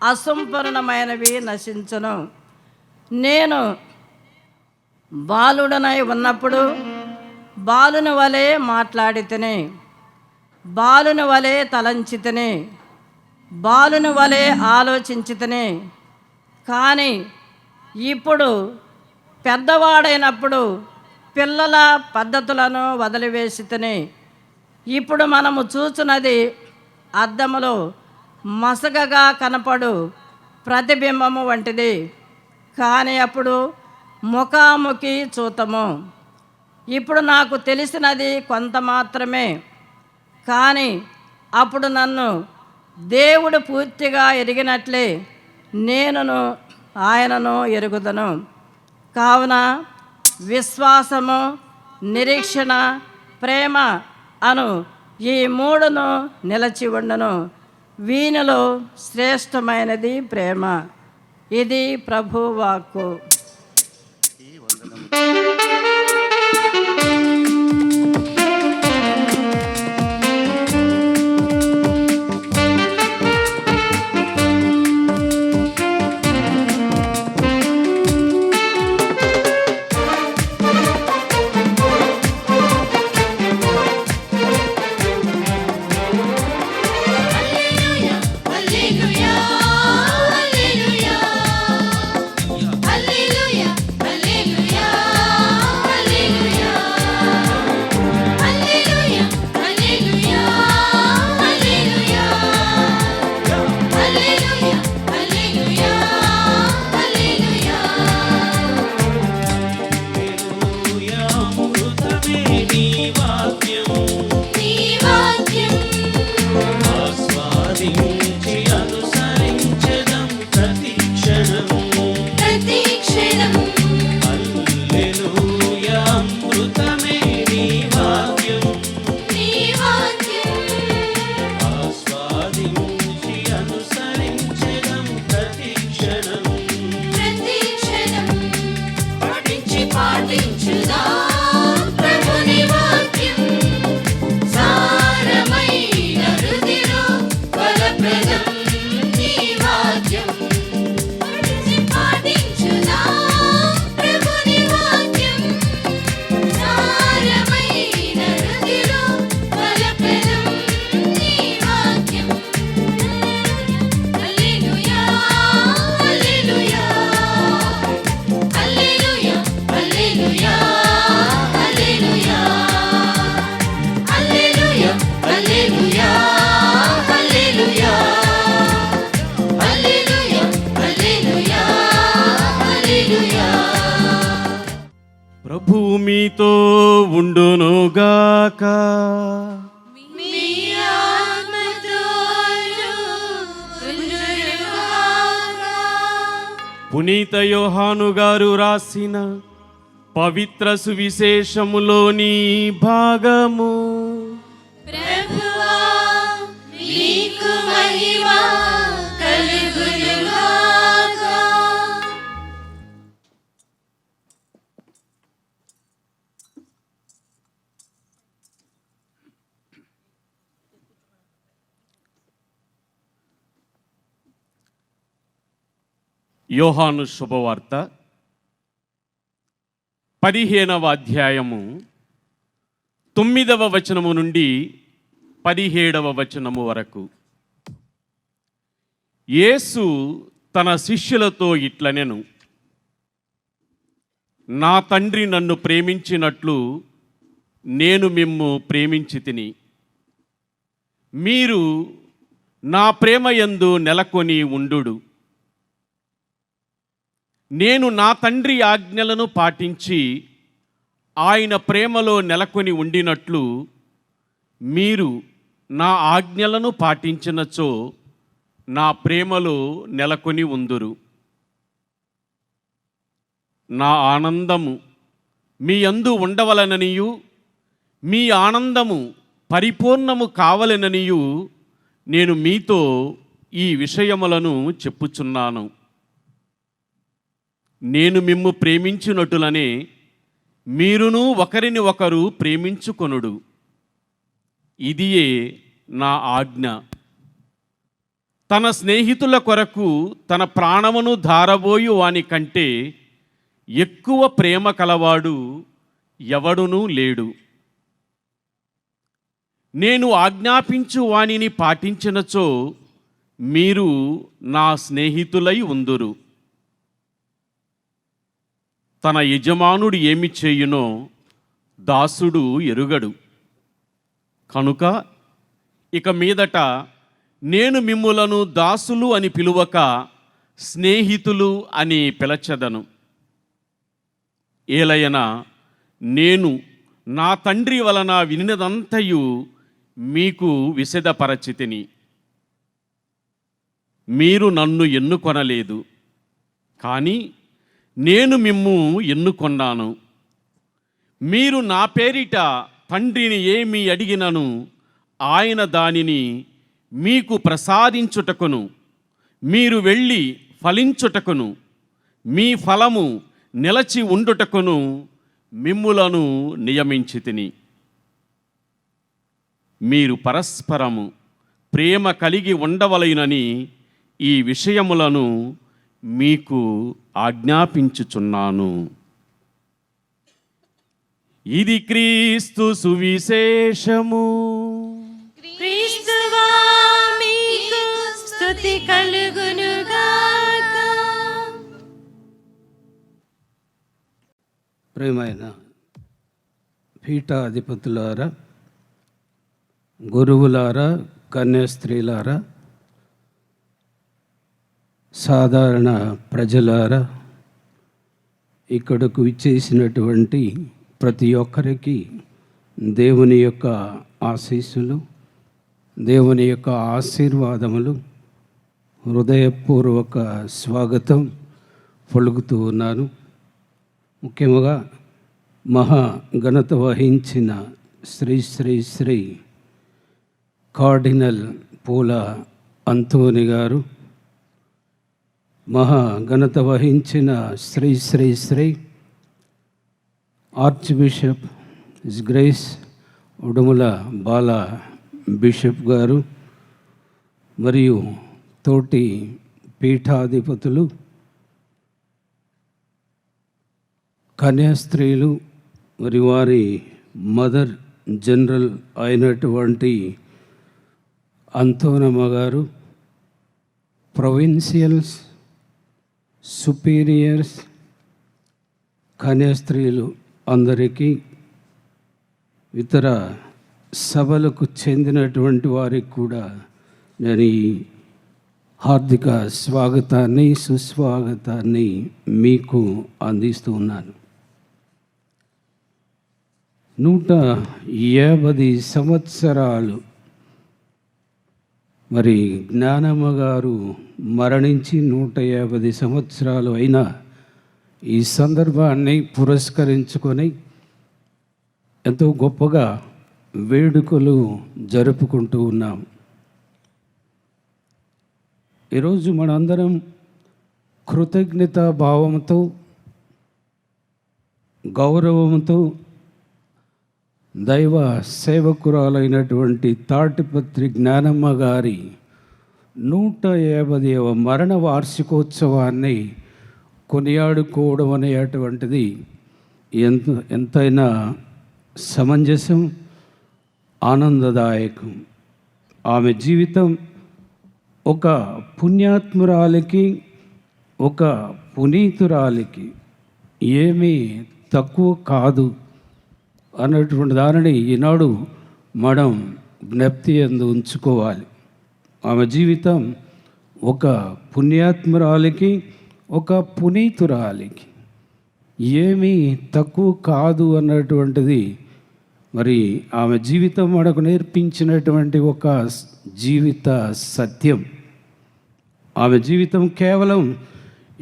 అసంపూర్ణమైనవి నశించును. నేను బాలుడనై ఉన్నప్పుడు బాలుని వలె మాట్లాడితిని, బాలుని వలె తలంచితిని, బాలుని వలె ఆలోచించితిని. కానీ ఇప్పుడు పెద్దవాడైనప్పుడు పిల్లల పద్ధతులను వదిలివేసితిని. ఇప్పుడు మనము చూచున్నది అద్దములో మసగగా కనపడు ప్రతిబింబము వంటిది, కానీ అప్పుడు ముఖాముఖి చూతము. ఇప్పుడు నాకు తెలిసినది కొంత మాత్రమే, కానీ అప్పుడు నన్ను దేవుడు పూర్తిగా ఎరిగినట్లే నేనును ఆయనను ఎరుగుదను. కావున విశ్వాసము, నిరీక్షణ, ప్రేమ అను ఈ మూడును నిలచి ఉండను. వీనిలో శ్రేష్టమైనది ప్రేమ. ఇది ప్రభు వాక్కు. మీతో ఉండునుగాక. మీ ఆత్మతోను ఉండునుగాక. పునీత యోహాను గారు రాసిన పవిత్ర సువిశేషములోని భాగము. ప్రభువా నీకు మహిమ కలుగునుగాక. యోహాను శుభవార్త 15వ అధ్యాయము 9వ వచనము నుండి 17వ వచనము వరకు. యేసు తన శిష్యులతో ఇట్లనెను, నా తండ్రి నన్ను ప్రేమించినట్లు నేను మిమ్ము ప్రేమించితిని. మీరు నా ప్రేమయందు నెలకొని ఉండుడు. నేను నా తండ్రి ఆజ్ఞలను పాటించి ఆయన ప్రేమలో నెలకొని ఉండినట్లు మీరు నా ఆజ్ఞలను పాటించినచో నా ప్రేమలో నెలకొని ఉందురు. నా ఆనందము మీ యందు ఉండవలననియు మీ ఆనందము పరిపూర్ణము కావలెననియు నేను మీతో ఈ విషయములను చెప్పుచున్నాను. నేను మిమ్ము ప్రేమించినట్టులనే మీరును ఒకరిని ఒకరు ప్రేమించుకొనుడు. ఇదియే నా ఆజ్ఞ. తన స్నేహితుల కొరకు తన ప్రాణమును ధారబోయు వాని కంటే ఎక్కువ ప్రేమ కలవాడు ఎవడునూ లేడు. నేను ఆజ్ఞాపించు వానిని పాటించినచో మీరు నా స్నేహితులై ఉందురు. తన యజమానుడు ఏమి చేయునో దాసుడు ఎరుగడు. కనుక ఇక మీదట నేను మిమ్ములను దాసులు అని పిలువక స్నేహితులు అని పిలచెదను. ఏలయనా నేను నా తండ్రి వలన వినినదంతయు మీకు విశదపరచితిని. మీరు నన్ను ఎన్నుకొనలేదు, కానీ నేను మిమ్ము ఎన్నుకొన్నాను. మీరు నా పేరిట తండ్రిని ఏమి అడిగినను ఆయన దానిని మీకు ప్రసాదించుటకును, మీరు వెళ్ళి ఫలించుటకును, మీ ఫలము నిలచి ఉండుటకును మిమ్ములను నియమించితిని. మీరు పరస్పరము ప్రేమ కలిగి ఉండవలెనని ఈ విషయములను మీకు ఆజ్ఞాపించుచున్నాను. ఇది క్రీస్తు సువిశేషము. క్రీస్తువా మీకు స్తుతి కలుగునుగాక. ప్రియమైన పీఠాధిపతులారా, గురువులారా, కన్యాస్త్రీలారా, సాధారణ ప్రజలారా, ఇక్కడకు ఇచ్చేసినటువంటి ప్రతి ఒక్కరికి దేవుని యొక్క ఆశీస్సులు, దేవుని యొక్క ఆశీర్వాదములు, హృదయపూర్వక స్వాగతం పలుకుతూ ఉన్నాను. ముఖ్యంగా మహా ఘనత వహించిన శ్రీ శ్రీ శ్రీ కార్డినల్ పూల అంతోని గారు, మహా ఘనత వహించిన Shri Shri Shri arch bishop his grace Udumula Bala bishop గారు, మరియు తోటి పీఠాధిపతులు, కన్యాస్త్రీలు, మరి వారి మదర్ జనరల్ అయినటువంటి అంతోనమ్మ గారు, ప్రొవిన్షియల్స్, సుపీరియర్స్, కన్యాస్త్రీలు అందరికీ, ఇతర సభలకు చెందినటువంటి వారికి కూడా నేను ఈ హార్దిక స్వాగతాన్ని, సుస్వాగతాన్ని మీకు అందిస్తూ ఉన్నాను. 150 సంవత్సరాలు మరి జ్ఞానమ్మ గారు మరణించి 150 సంవత్సరాలు అయినా ఈ సందర్భాన్ని పురస్కరించుకొని ఎంతో గొప్పగా వేడుకలు జరుపుకుంటూ ఉన్నాం. ఈరోజు మనందరం కృతజ్ఞతా భావంతో, గౌరవంతో దైవ సేవకురాలైనటువంటి తాటిపత్రి జ్ఞానమ్మ గారి 150వ మరణ వార్షికోత్సవాన్ని కొనియాడుకోవడం అనేటువంటిది ఎంతైనా సమంజసం, ఆనందదాయకం. ఆమె జీవితం ఒక పుణ్యాత్మురాలికి, ఒక పునీతురాలికి ఏమీ తక్కువ కాదు అన్నటువంటి దానిని ఈనాడు మనం జ్ఞప్తి యందు ఉంచుకోవాలి. ఆమె జీవితం ఒక పుణ్యాత్మురాలికి, ఒక పునీతురాలికి ఏమీ తక్కువ కాదు అన్నటువంటిది మరి ఆమె జీవితం మనకు నేర్పించినటువంటి ఒక జీవిత సత్యం. ఆమె జీవితం కేవలం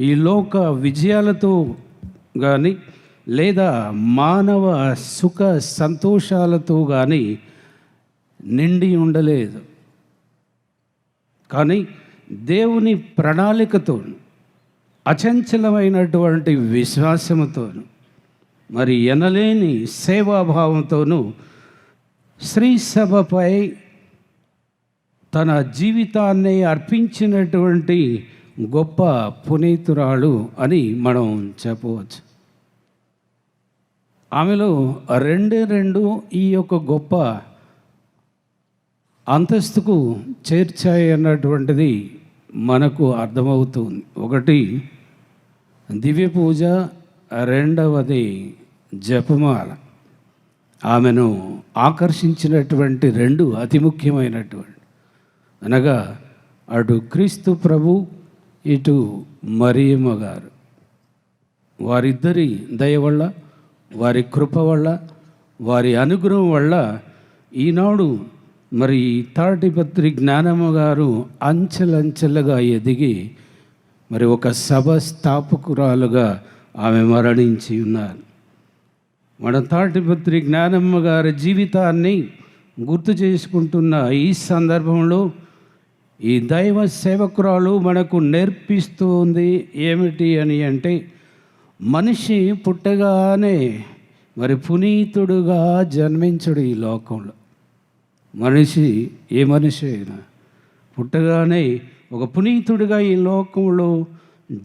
ఈ లోక విజయాలతో కానీ లేదా మానవ సుఖ సంతోషాలతో కానీ నిండి ఉండలేదు. కానీ దేవుని ప్రణాళికతో, అచంచలమైనటువంటి విశ్వాసముతో, మరి ఎనలేని సేవాభావంతోనూ శ్రీ సభపై తన జీవితాన్ని అర్పించినటువంటి గొప్ప పునీతురాలు అని మనం చెప్పవచ్చు. ఆమెలో రెండు ఈ యొక్క గొప్ప అంతస్తుకు చేర్చాయి అన్నటువంటిది మనకు అర్థమవుతుంది. ఒకటి దివ్య పూజ, రెండవది జపమాల. ఆమెను ఆకర్షించినటువంటి రెండు అతి ముఖ్యమైనటువంటి, అనగా అటు క్రీస్తు ప్రభు, ఇటు మరియమ్మ గారు. వారిద్దరి దయ వల్ల, వారి కృప వల్ల, వారి అనుగ్రహం వల్ల ఈనాడు మరి తాటిపత్రి జ్ఞానమ్మ గారు అంచెలంచెలుగా ఎదిగి మరి ఒక సభ స్థాపకురాలుగా ఆమె మరణించి ఉన్నారు. మన తాటిపత్రి జ్ఞానమ్మ గారి జీవితాన్ని గుర్తు చేసుకుంటున్న ఈ సందర్భంలో ఈ దైవ సేవకురాలు మనకు నేర్పిస్తుంది ఏమిటి అని అంటే, మనిషి పుట్టగానే మరి పునీతుడుగా జన్మించడు. ఈ లోకంలో మనిషి, ఏ మనిషి అయినా పుట్టగానే ఒక పునీతుడిగా ఈ లోకంలో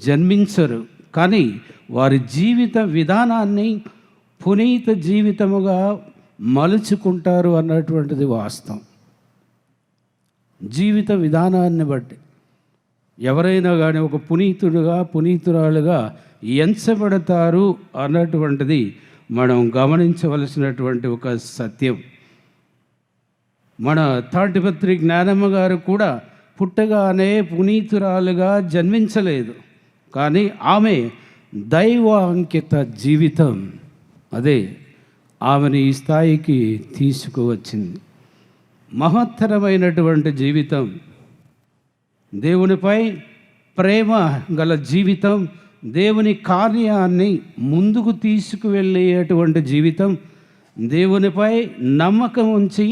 జన్మించరు. కానీ వారి జీవిత విధానాన్ని పునీత జీవితముగా మలుచుకుంటారు అన్నటువంటిది వాస్తవం. జీవిత విధానాన్ని బట్టి ఎవరైనా కానీ ఒక పునీతుడుగా, పునీతురాలుగా ఎంచబడతారు అన్నటువంటిది మనం గమనించవలసినటువంటి ఒక సత్యం. మన తాటిపత్రి జ్ఞానమ్మ గారు కూడా పుట్టగానే పునీతురాలుగా జన్మించలేదు. కానీ ఆమె దైవాంకిత జీవితం అదే ఆమెను ఈ స్థాయికి తీసుకువచ్చింది. మహత్తరమైనటువంటి జీవితం, దేవునిపై ప్రేమ గల జీవితం, దేవుని కార్యాన్ని ముందుకు తీసుకువెళ్ళేటువంటి జీవితం, దేవునిపై నమ్మకం ఉంచి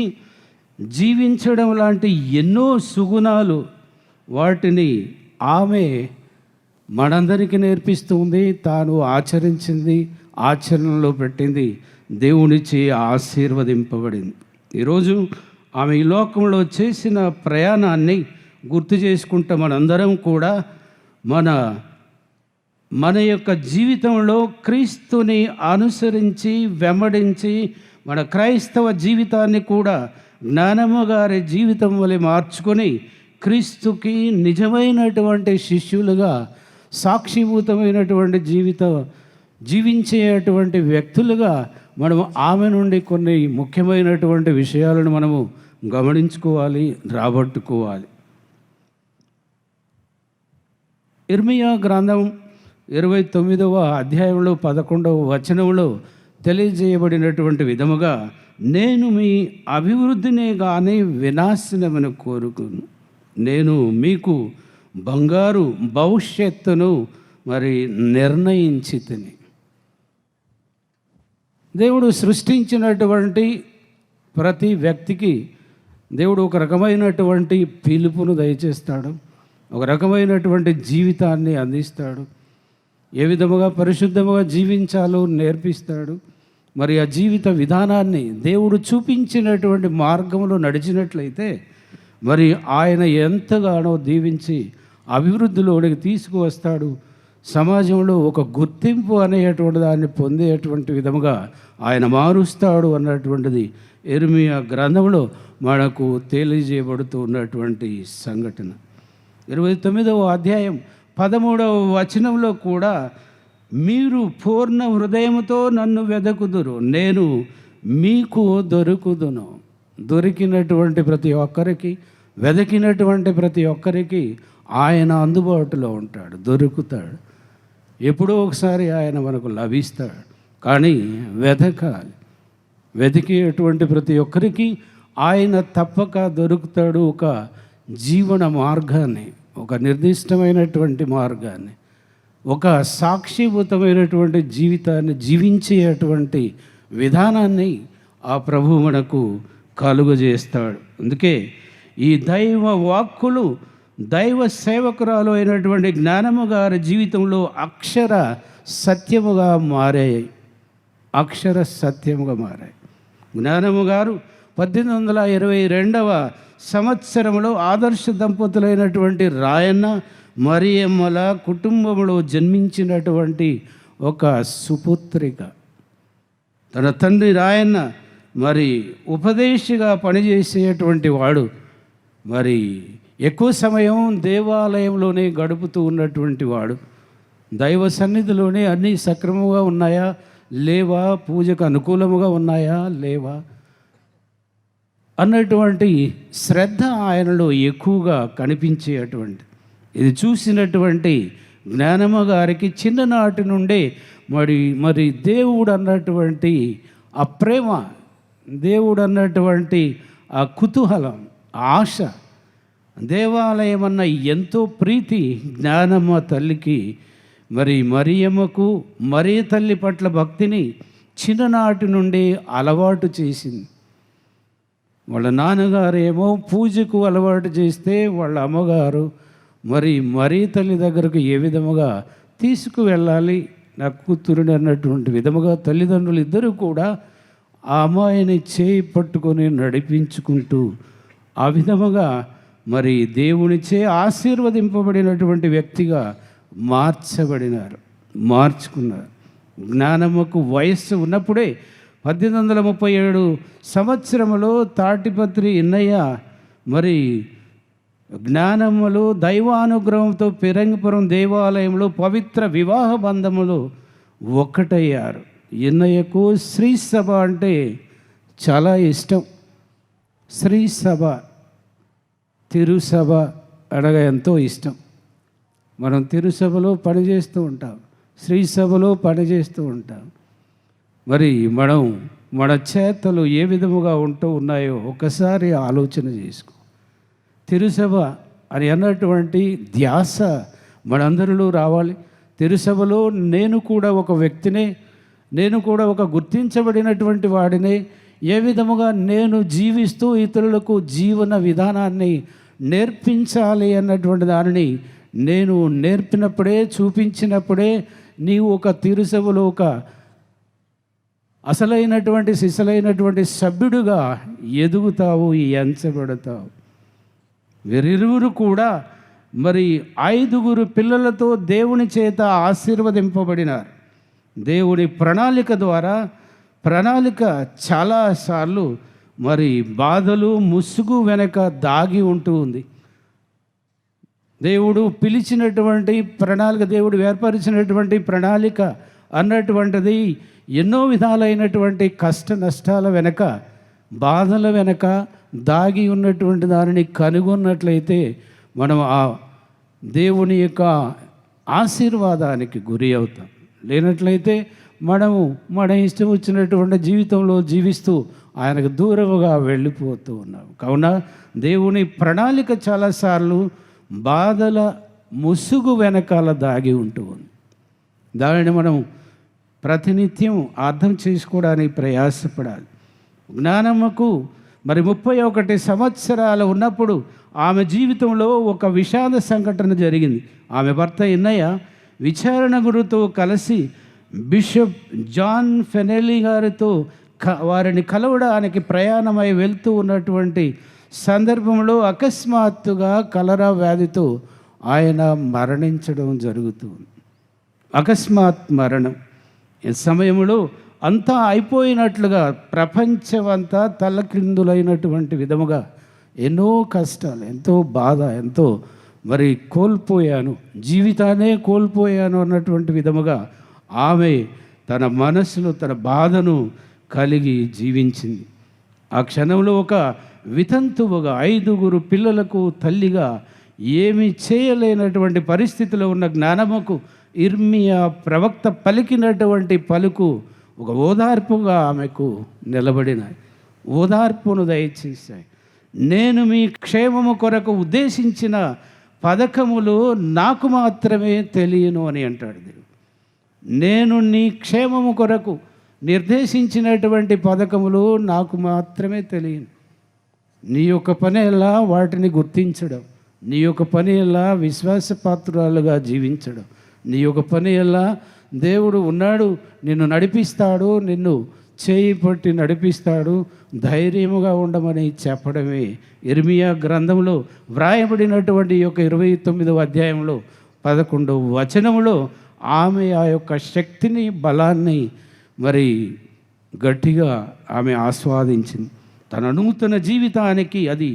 జీవించడం లాంటి ఎన్నో సుగుణాలు, వాటిని ఆమె మనందరికీ నేర్పిస్తుంది. తాను ఆచరించింది, ఆచరణలో పెట్టింది, దేవునిచే ఆశీర్వదింపబడింది. ఈరోజు ఆమె ఈ లోకంలో చేసిన ప్రయాణాన్ని గుర్తు చేసుకుంటే మనందరం కూడా మన యొక్క జీవితంలో క్రీస్తుని అనుసరించి వెంబడించి మన క్రైస్తవ జీవితాన్ని కూడా జ్ఞానమ్మ గారి జీవితం వలె మార్చుకొని క్రీస్తుకి నిజమైనటువంటి శిష్యులుగా, సాక్షిభూతమైనటువంటి జీవించేటువంటి వ్యక్తులుగా మనము ఆమె నుండి కొన్ని ముఖ్యమైనటువంటి విషయాలను మనము గమనించుకోవాలి, రాబట్టుకోవాలి. ఇర్మియా గ్రంథం 29వ అధ్యాయంలో 11వ వచనంలో తెలియజేయబడినటువంటి విధముగా నేను మీ అభివృద్ధినే కానీ వినాశనమని కోరుకును. నేను మీకు బంగారు భవిష్యత్తును మరి నిర్ణయించి తిని. దేవుడు సృష్టించినటువంటి ప్రతి వ్యక్తికి దేవుడు ఒక రకమైనటువంటి పిలుపును దయచేస్తాడు, ఒక రకమైనటువంటి జీవితాన్ని అందిస్తాడు, ఏ విధముగా పరిశుద్ధముగా జీవించాలో నేర్పిస్తాడు. మరి ఆ జీవిత విధానాన్ని దేవుడు చూపించినటువంటి మార్గంలో నడిచినట్లయితే మరి ఆయన ఎంతగానో దీవించి అభివృద్ధిలోనికి తీసుకువస్తాడు. సమాజంలో ఒక గుర్తింపు అనేటువంటి దాన్ని పొందేటువంటి విధముగా ఆయన మారుస్తాడు అన్నటువంటిది యెరెమీయా గ్రంథంలో మనకు తెలియజేయబడుతూ ఉన్నటువంటి సంఘటన. 29వ అధ్యాయం 13వ వచనంలో కూడా మీరు పూర్ణ హృదయంతో నన్ను వెదకుదురు, నేను మీకు దొరుకుదును. దొరికినటువంటి ప్రతి ఒక్కరికి, వెదకినటువంటి ప్రతి ఒక్కరికి ఆయన అందుబాటులో ఉంటాడు, దొరుకుతాడు. ఎప్పుడో ఒకసారి ఆయన మనకు లభిస్తాడు, కానీ వెతకాలి. వెతికేటువంటి ప్రతి ఒక్కరికి ఆయన తప్పక దొరుకుతాడు. ఒక జీవన మార్గాన్ని, ఒక నిర్దిష్టమైనటువంటి మార్గాన్ని, ఒక సాక్షిభూతమైనటువంటి జీవితాన్ని జీవించేటువంటి విధానాన్ని ఆ ప్రభువు మనకు కలుగజేస్తాడు. అందుకే ఈ దైవ వాక్కులు దైవ సేవకురాలు అయినటువంటి జ్ఞానమ్మ గారి జీవితంలో అక్షర సత్యముగా మారాయి. అక్షర సత్యముగా మారాయి. జ్ఞానమ్మ గారు 1822వ సంవత్సరంలో ఆదర్శ దంపతులైనటువంటి రాయన్న మరియమ్మల కుటుంబంలో జన్మించినటువంటి ఒక సుపుత్రిక. తన తండ్రి రాయన్న మరి ఉపదేశిగా పనిచేసేటువంటి వాడు. మరి ఎక్కువ సమయం దేవాలయంలోనే గడుపుతూ ఉన్నటువంటి వాడు. దైవ సన్నిధిలోనే అన్నీ సక్రమంగా ఉన్నాయా లేవా, పూజకు అనుకూలముగా ఉన్నాయా లేవా అన్నటువంటి శ్రద్ధ ఆయనలో ఎక్కువగా కనిపించేటువంటి. ఇది చూసినటువంటి జ్ఞానమ్మ గారికి చిన్ననాటి నుండే మరి దేవుడు అన్నటువంటి ఆ ప్రేమ, దేవుడు అన్నటువంటి ఆ కుతూహలం, ఆశ, దేవాలయం అన్న ఎంతో ప్రీతి జ్ఞానమ్మ తల్లికి. మరి మరియమ్మకు మరీ తల్లి పట్ల భక్తిని చిన్ననాటి నుండి అలవాటు చేసింది. వాళ్ళ నాన్నగారేమో పూజకు అలవాటు చేస్తే వాళ్ళ అమ్మగారు మరీ తల్లి దగ్గరకు ఏ విధముగా తీసుకువెళ్ళాలి నా కూతురుని అన్నటువంటి విధముగా తల్లిదండ్రులు ఇద్దరూ కూడా ఆ అమ్మాయిని చేయి పట్టుకొని నడిపించుకుంటూ ఆ విధముగా మరి దేవునిచే ఆశీర్వదింపబడినటువంటి వ్యక్తిగా మార్చుకున్నారు. జ్ఞానమ్మకు వయస్సు ఉన్నప్పుడే 1837 సంవత్సరంలో తాటిపత్రి ఇన్నయ్య మరి జ్ఞానమ్మలు దైవానుగ్రహంతో ఫిరంగిపురం దేవాలయంలో పవిత్ర వివాహ బంధములు ఒక్కటయ్యారు. ఇన్నయ్యకు శ్రీ సభ అంటే చాలా ఇష్టం. శ్రీ సభ, తిరుసభ అనగా ఎంతో ఇష్టం. మనం తిరుసభలో పనిచేస్తూ ఉంటాం, శ్రీ సభలో పనిచేస్తూ ఉంటాం. మరి మన చేతలు ఏ విధముగా ఉంటూ ఉన్నాయో ఒకసారి ఆలోచన చేసుకో. తిరుసభ అని అన్నటువంటి ధ్యాస మనందరిలో రావాలి. తిరుసభలో నేను కూడా ఒక వ్యక్తినే, నేను కూడా ఒక గుర్తించబడినటువంటి వాడినే. ఏ విధముగా నేను జీవిస్తూ ఇతరులకు జీవన విధానాన్ని నేర్పించాలి అన్నటువంటి దానిని నేను నేర్పినప్పుడే, చూపించినప్పుడే నీవు ఒక తిరుసభలో ఒక అసలైనటువంటి సిసలైనటువంటి సభ్యుడుగా ఎదుగుతావు, ఎంచబడతావు. వీరిరువురు కూడా మరి 5 పిల్లలతో దేవుని చేత ఆశీర్వదింపబడినారు. దేవుని ప్రణాళిక ద్వారా, ప్రణాళిక చాలాసార్లు మరి బాధలు ముసుగు వెనక దాగి ఉంటూ ఉంది. దేవుడు పిలిచినటువంటి ప్రణాళిక, దేవుడు ఏర్పరిచినటువంటి ప్రణాళిక అన్నటువంటిది ఎన్నో విధాలైనటువంటి కష్ట నష్టాల వెనక, బాధల వెనక దాగి ఉన్నటువంటి దానిని కనుగొన్నట్లయితే మనం ఆ దేవుని యొక్క ఆశీర్వాదానికి గురి అవుతాం. లేనట్లయితే మనము మన ఇష్టం వచ్చినటువంటి జీవితంలో జీవిస్తూ ఆయనకు దూరముగా వెళ్ళిపోతూ ఉన్నాం. కావున దేవుని ప్రణాళిక చాలాసార్లు బాధల ముసుగు వెనకాల దాగి ఉంటూ ఉంది. దానిని మనం ప్రతినిత్యం అర్థం చేసుకోవడానికి ప్రయాసపడాలి. జ్ఞానమ్మకు మరి 31 సంవత్సరాలు ఉన్నప్పుడు ఆమె జీవితంలో ఒక విషాద సంఘటన జరిగింది. ఆమె భర్త ఎన్నయ్య విచారణ గురుతో కలిసి బిషప్ జాన్ ఫెనెల్లీ గారితో వారిని కలవడానికి ప్రయాణమై వెళ్తూ ఉన్నటువంటి సందర్భంలో అకస్మాత్తుగా కలరా వ్యాధితో ఆయన మరణించడం జరుగుతుంది. అకస్మాత్ మరణం. ఈ సమయంలో అంతా అయిపోయినట్లుగా ప్రపంచమంతా తలక్రిందులైనటువంటి విధముగా ఎన్నో కష్టాలు, ఎంతో బాధ, ఎంతో మరి కోల్పోయాను, జీవితాన్నే కోల్పోయాను అన్నటువంటి విధముగా ఆమె తన మనసులో తన బాధను కలిగి జీవించింది. ఆ క్షణంలో ఒక వితంతువుగా 5 పిల్లలకు తల్లిగా ఏమీ చేయలేనటువంటి పరిస్థితిలో ఉన్న జ్ఞానమ్మకు ఇర్మియా ప్రవక్త పలికినటువంటి పలుకు ఒక ఓదార్పుగా ఆమెకు నిలబడినాయి, ఓదార్పును దయచేశాయి. నేను మీ క్షేమము కొరకు ఉద్దేశించిన పథకములు నాకు మాత్రమే తెలియను అని అంటాడు దేవుడు. నేను నీ క్షేమము కొరకు నిర్దేశించినటువంటి పథకములు నాకు మాత్రమే తెలియను. నీ యొక్క పని ఎలా వాటిని గుర్తించడం, నీ యొక్క పని ఎలా విశ్వాసపాత్రురాలుగా జీవించడం, నీ యొక్క పని ఎలా దేవుడు ఉన్నాడు, నిన్ను నడిపిస్తాడు, నిన్ను చేయి పట్టి నడిపిస్తాడు, ధైర్యముగా ఉండమని చెప్పడమే ఇర్మియా గ్రంథంలో వ్రాయబడినటువంటి యొక్క 29వ అధ్యాయంలో 11వ వచనంలో ఆమె ఆ యొక్క శక్తిని, బలాన్ని మరి గట్టిగా ఆమె ఆస్వాదించింది. తన నూతన జీవితానికి అది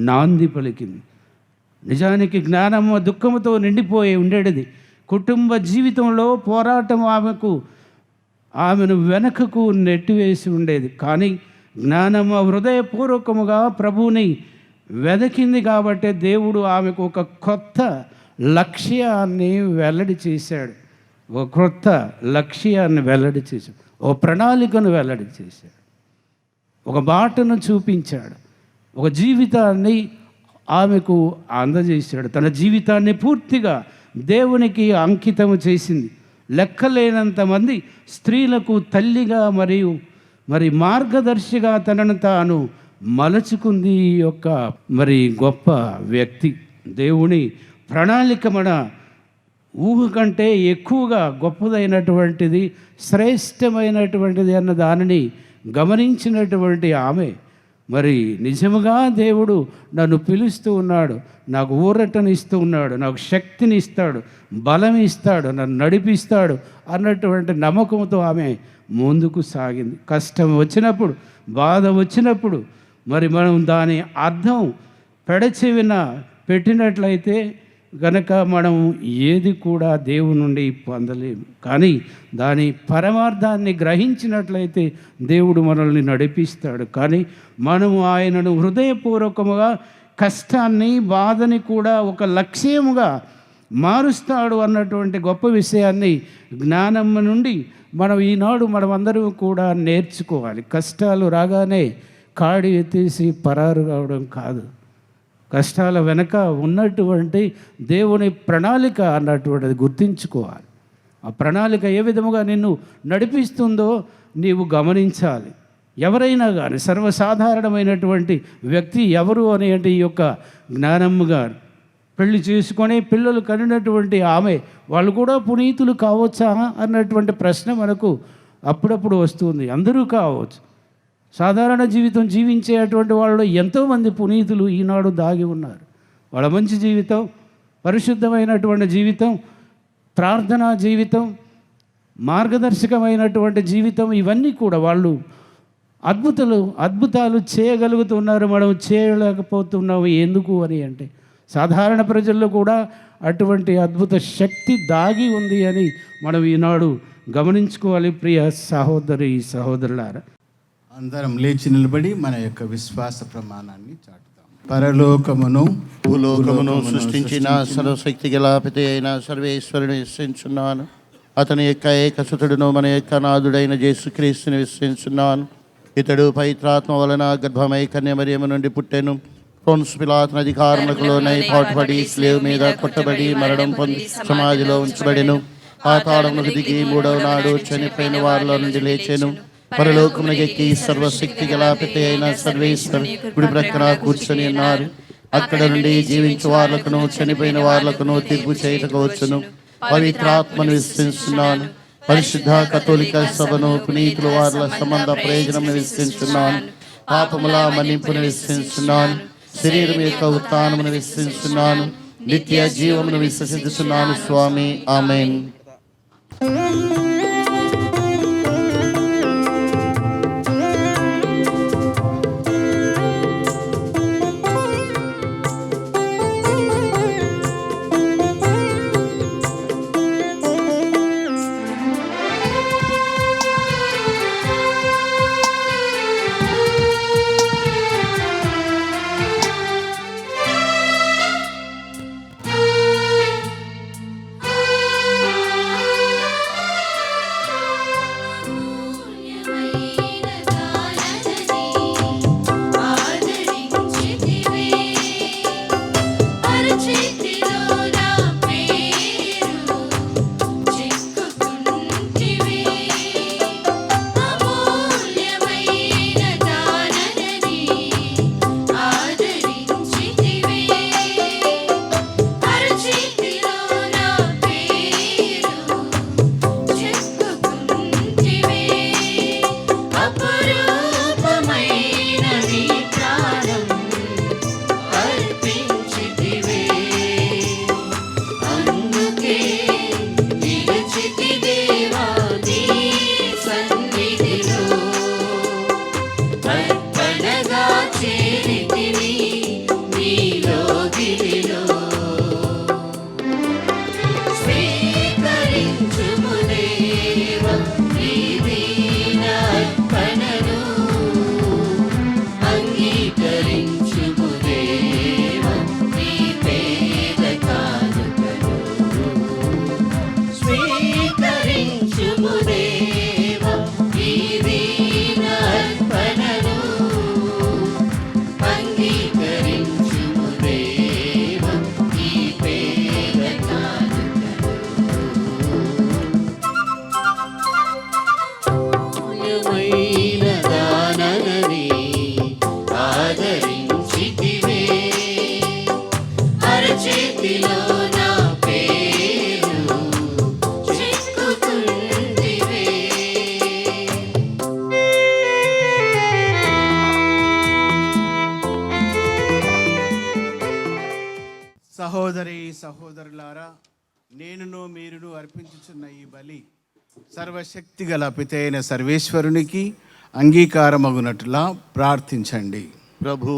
నాంది పలికింది. నిజానికి జ్ఞానమ్మ దుఃఖముతో నిండిపోయి ఉండేది. కుటుంబ జీవితంలో పోరాటం ఆమెను వెనకకు నెట్టివేసి ఉండేది. కానీ జ్ఞానమ్మ హృదయపూర్వకముగా ప్రభువుని వెదకింది కాబట్టి దేవుడు ఆమెకు ఒక కొత్త లక్ష్యాన్ని వెల్లడి చేశాడు. ఒక కొత్త లక్ష్యాన్ని వెల్లడి చేశాడు, ఒక ప్రణాళికను వెల్లడి చేశాడు, ఒక బాటను చూపించాడు, ఒక జీవితాన్ని ఆమెకు అందజేశాడు. తన జీవితాన్ని పూర్తిగా దేవునికి అంకితము చేసింది. లెక్కలేనంత మంది స్త్రీలకు తల్లిగా మరి మార్గదర్శిగా తనను తాను మలుచుకుంది ఈ యొక్క మరి గొప్ప వ్యక్తి. దేవుని ప్రణాళిక మన ఊహ కంటే ఎక్కువగా గొప్పదైనటువంటిది, శ్రేష్టమైనటువంటిది అన్న దానిని గమనించినటువంటి ఆమె మరి నిజముగా దేవుడు నన్ను పిలుస్తూ ఉన్నాడు, నాకు ఊరటని ఇస్తూ ఉన్నాడు, నాకు శక్తిని ఇస్తాడు, బలం ఇస్తాడు, నన్ను నడిపిస్తాడు అన్నటువంటి నమ్మకంతో ఆమె ముందుకు సాగింది. కష్టం వచ్చినప్పుడు, బాధ వచ్చినప్పుడు మరి మనం దాని అర్థం పెడచెవిన పెట్టినట్లయితే గనక మనం ఏది కూడా దేవుని నుండి పొందలేము. కానీ దాని పరమార్థాన్ని గ్రహించినట్లయితే దేవుడు మనల్ని నడిపిస్తాడు. కానీ మనము ఆయనను హృదయపూర్వకముగా కష్టాన్ని, బాధని కూడా ఒక లక్ష్యముగా మారుస్తాడు అన్నటువంటి గొప్ప విషయాన్ని జ్ఞానమ్మ నుండి మనం ఈనాడు మనమందరం కూడా నేర్చుకోవాలి. కష్టాలు రాగానే కాడి ఎత్తేసి పరారు కావడం కాదు, కష్టాల వెనక ఉన్నటువంటి దేవుని ప్రణాళిక అన్నటువంటిది గుర్తించుకోవాలి. ఆ ప్రణాళిక ఏ విధముగా నిన్ను నడిపిస్తుందో నీవు గమనించాలి. ఎవరైనా కానీ సర్వసాధారణమైనటువంటి వ్యక్తి ఎవరు అని అంటే ఈ యొక్క జ్ఞానమ్మ గారు పెళ్లి చేసుకొని పిల్లలు కనినటువంటి ఆమె, వాళ్ళు కూడా పునీతులు కావచ్చా అన్నటువంటి ప్రశ్న మనకు అప్పుడప్పుడు వస్తుంది. అందరూ కావచ్చు. సాధారణ జీవితం జీవించేటువంటి వాళ్ళు ఎంతోమంది పునీతులు ఈనాడు దాగి ఉన్నారు. వాళ్ళ మంచి జీవితం, పరిశుద్ధమైనటువంటి జీవితం, ప్రార్థనా జీవితం, మార్గదర్శకమైనటువంటి జీవితం, ఇవన్నీ కూడా వాళ్ళు అద్భుతాలు చేయగలుగుతున్నారు. మనం చేయలేకపోతున్నాము. ఎందుకు అని అంటే సాధారణ ప్రజల్లో కూడా అటువంటి అద్భుత శక్తి దాగి ఉంది అని మనం ఈనాడు గమనించుకోవాలి. ప్రియ సహోదరి సహోదరులారా, అందరం లేచి నిలబడి మన యొక్క విశ్వాస ప్రమాణాన్ని చాటుతాం. పరలోకమును భూలోకమును సృష్టించిన సర్వశక్తి గల పిత అయిన సర్వేశ్వరుని విశ్వసించున్నాను. అతని యొక్క ఏకసుతుడును మన యొక్క నాథుడైన యేసుక్రీస్తుని విశ్వసించున్నాను. ఇతడు పవిత్రాత్మ వలన గర్భమై కన్యమరియము నుండి పుట్టెను. పొన్సు పిలాతుని అధికారములకు లోనై పాటుపడి స్లేవ్ మీద కొట్టబడి మరణం పొంది సమాధిలో ఉంచబడెను. పాతాళమునకు దిగి మూడవ నాడు చనిపోయిన వారిలో నుండి లేచెను. పరలోకమునకు ఎక్కి సర్వశక్తి గల పిత అయిన సర్వేశ్వరు కుడి ప్రక్కన కూర్చొని ఉన్నారు. అక్కడ నుండి జీవించే వార్లకును చనిపోయిన వార్లకును తీర్పు చేయుటకు వచ్చును. పవిత్రాత్మను విశ్వసిస్తున్నాను. పరిశుద్ధ కథోలిక సభను పునీతుల వార్ల సంబంధ ప్రయోజనం విశ్వసిస్తున్నాను. పాపముల మన్నింపును విశ్వసిస్తున్నాను. శరీరం యొక్క ఉత్థానమును విశ్వసిస్తున్నాను. నిత్య జీవమును విశ్వసిస్తున్నాను స్వామి. ఆమేన్. సహోదరి సహోదరులారా, నేనును మీరును అర్పించుచున్న ఈ బలి సర్వశక్తి గల పితైన సర్వేశ్వరునికి అంగీకారమగునట్లా ప్రార్థించండి. ప్రభు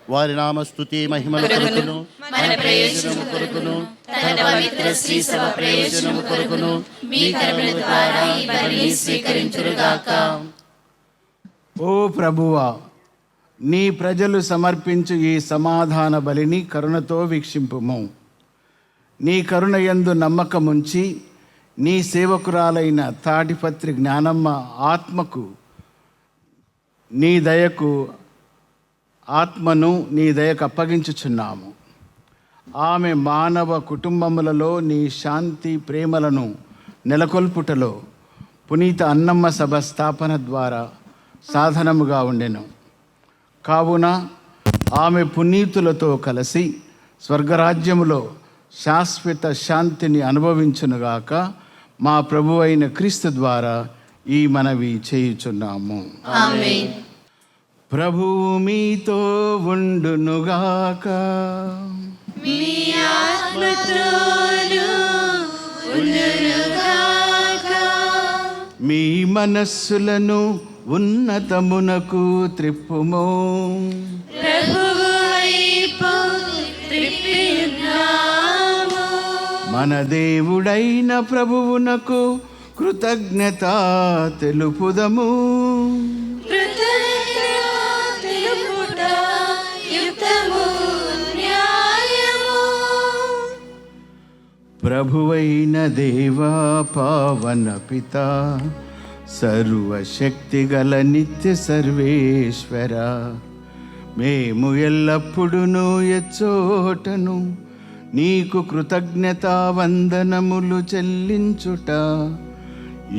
వారి నామస్తుతి మహిమల కొరకును మన ప్రయోజనము కొరకును తన పవిత్ర శ్రీ సభ ప్రయోజనము కొరకును మీ కరుణ ద్వారా ఈ బలిని స్వీకరించురుగాక. ఓ ప్రభువా, నీ ప్రజలు సమర్పించు ఈ సమాధాన బలిని కరుణతో వీక్షింపుము. నీ కరుణ యందు నమ్మకముంచి నీ సేవకురాలైన తాటిపత్రి జ్ఞానమ్మ ఆత్మకు నీ దయకు అప్పగించుచున్నాము. ఆమె మానవ కుటుంబములలో నీ శాంతి ప్రేమలను నెలకొల్పుటలో పునీత అన్నమ్మ సభ స్థాపన ద్వారా సాధనముగా ఉండెను. కావున ఆమె పునీతులతో కలిసి స్వర్గరాజ్యములో శాశ్వత శాంతిని అనుభవించునుగాక. మా ప్రభువైన క్రీస్తు ద్వారా ఈ మనవి చేయుచున్నాము. ఆమేన్. ప్రభువు మీతో ఉండునుగాక. మీ ఆత్మతోను ఉండునుగాక. మీ మనస్సులను ఉన్నతమునకు త్రిప్పుము. ప్రభువు వైపు త్రిప్పియున్నాము. మన దేవుడైన ప్రభువునకు కృతజ్ఞత తెలుపుదము. కృతజ్ఞత తెలుపుట యుక్తము, న్యాయము. ప్రభువైన దేవా పావన పిత సర్వశక్తిగల నిత్య సర్వేశ్వర, మేము ఎల్లప్పుడూ ఎచ్చోటను నీకు కృతజ్ఞతా వందనములు చెల్లించుట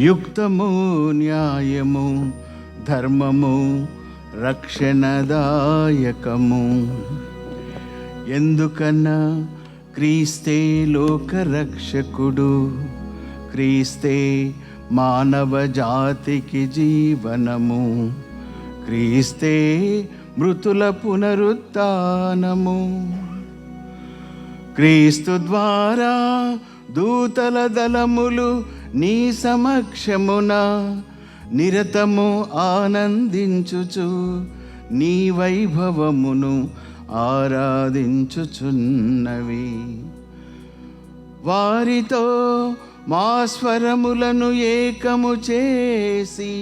యుక్తము, న్యాయము, ధర్మము, రక్షణదాయకము. ఎందుకన్నా క్రీస్తే లోకరక్షకుడు, క్రీస్తే మానవ జాతికి జీవనము, క్రీస్తే మృతుల పునరుత్థానము. క్రీస్తు ద్వారా దూతల దళములు నీ సమక్షమున నిరతము ఆనందించుచు నీ వైభవమును ఆరాధించుచున్నవి. వారితో మా స్వరములను ఏకము చేసి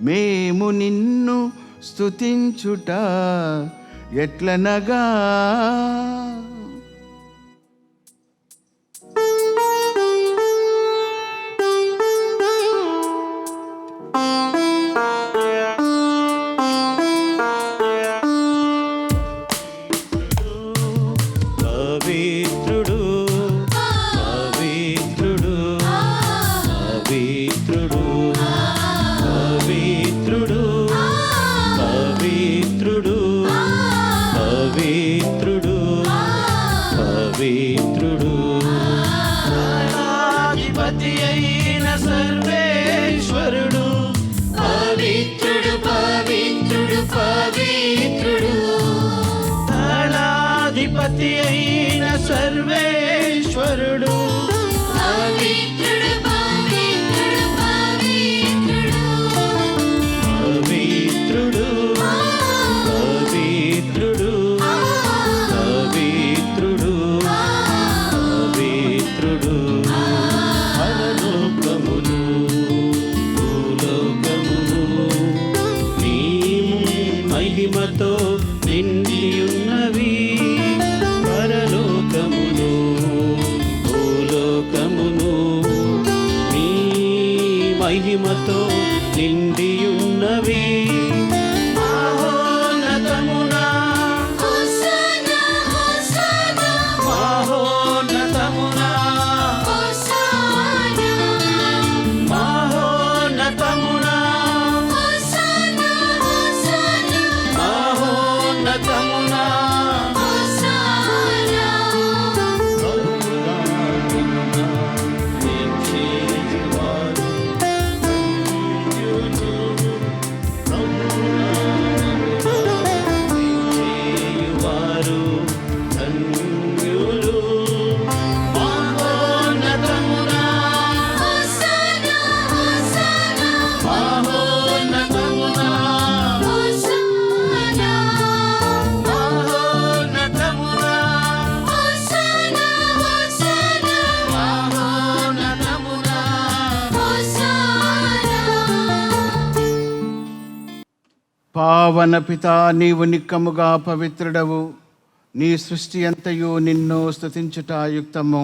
మేము నిన్ను స్తుతించుట ఎట్లనగా, దళాధిపతి అయిన సర్వేశ్వరుడు, పవిత్రుడు, పవిత్రుడు, పవిత్రుడు, పవిత్రుడు, పవిత్రుడు, పవిత్రుడు. పరలోకమును భూలోకమును నీ మహిమతో నిండియున్నవి. పరలోకమును భూలోకమును నీ మహిమతో నిండియున్నవి. మహోన్నతమునా మహోన్నతమునా మహోన్నతమునా మహోన్నతమునా పావన పితా, నీవు నిక్కముగా పవిత్రుడవు. నీ సృష్టి అంతయు నిన్ను స్తుతించుట యుక్తము.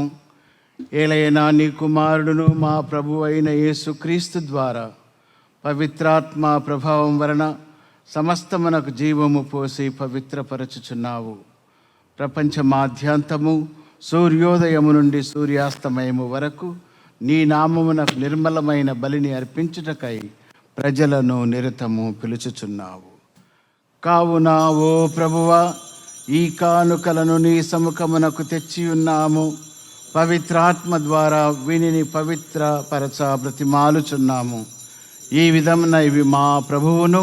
ఏలైనా నీ కుమారుడును మా ప్రభు అయిన యేసుక్రీస్తు ద్వారా పవిత్రాత్మ ప్రభావం వలన సమస్తమునకు జీవము పోసి పవిత్రపరచుచున్నావు. ప్రపంచ మాధ్యాంతము సూర్యోదయము నుండి సూర్యాస్తమయము వరకు నీ నామమునకు నిర్మలమైన బలిని అర్పించుటకై ప్రజలను నిరతము పిలుచుచున్నావు. కావున ఓ ప్రభువా, ఈ కానుకలను నీ సముఖమునకు తెచ్చియున్నాము. పవిత్రాత్మ ద్వారా వీనిని పవిత్రపరచ బ్రతిమాలుచున్నాము. ఈ విధమున ఇవి మా ప్రభువును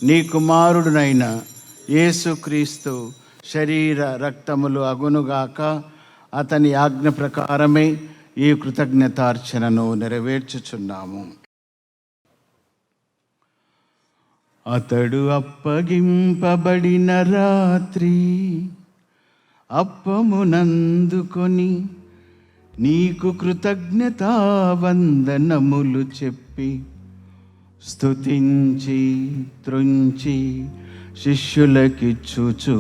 నీ కుమారుడునైన యేసుక్రీస్తు శరీర రక్తములు అగునుగాక. అతని ఆజ్ఞ ప్రకారమే ఈ కృతజ్ఞతార్చనను నెరవేర్చుచున్నాము. అతడు అప్పగింపబడిన రాత్రి అప్పమునందుకొని నీకు కృతజ్ఞతా వందనములు చెప్పి స్తుతించి త్రుంచి శిష్యులకిచ్చుచు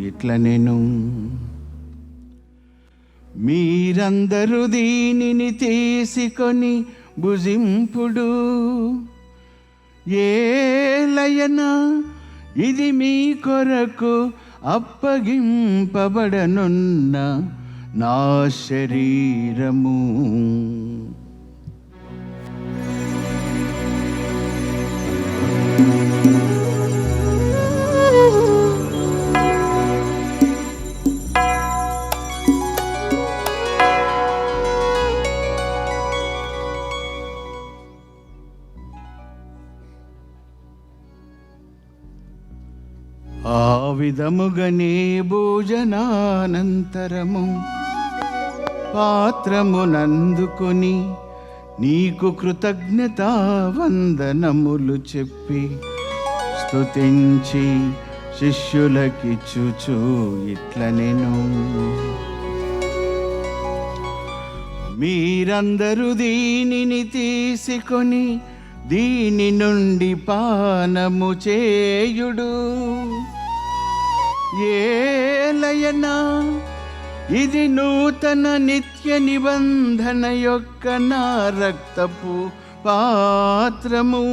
ఇట్లనెను. మీరందరూ దీనిని తీసుకొని భుజింపుడు. ఏలయన ఇది మీ కొరకు అప్పగింపబడనున్న నా శరీరము. ఆ విధముగనే భోజనానంతరము పాత్రమునందుకొని నీకు కృతజ్ఞతా వందనములు చెప్పి స్తుతించి శిష్యులకిచ్చుచు ఇట్లనెను. మీరందరూ దీనిని తీసుకొని దీని నుండి పానము చేయుడు. ఏలయనా ఇది నూతన నిత్య నిబంధన యొక్క నా రక్తపు పాత్రము.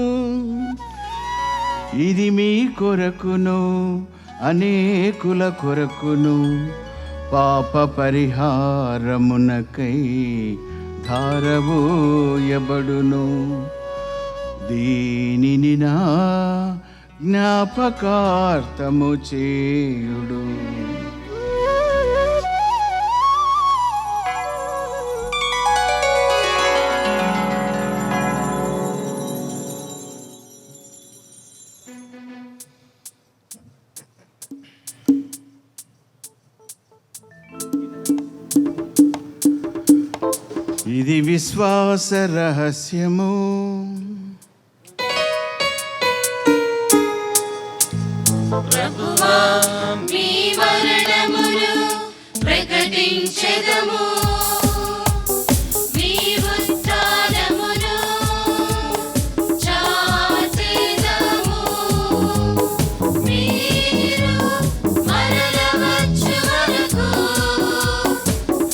ఇది మీ కొరకును అనేకుల కొరకును పాప పరిహారమునకై ధారవోయబడును. దీనిని నా జ్ఞాపకార్థము చేయుడు. ఇది విశ్వాస రహస్యము. ప్రభువా మీ మరణమును ప్రకటించెదము, మీ ఉత్థానమును చాటెదము. మీరు మరల వచ్చు వరకు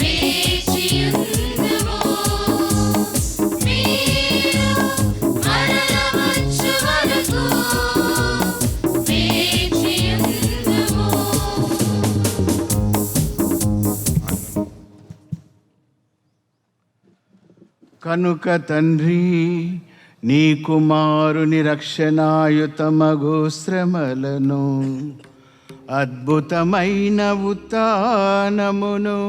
వేచియుందుము. మీరు మరల వచ్చు వరకు కనుక తండ్రి, నీ కుమారుని రక్షణాయుతమగు శ్రమలను అద్భుతమైన ఉత్థానమును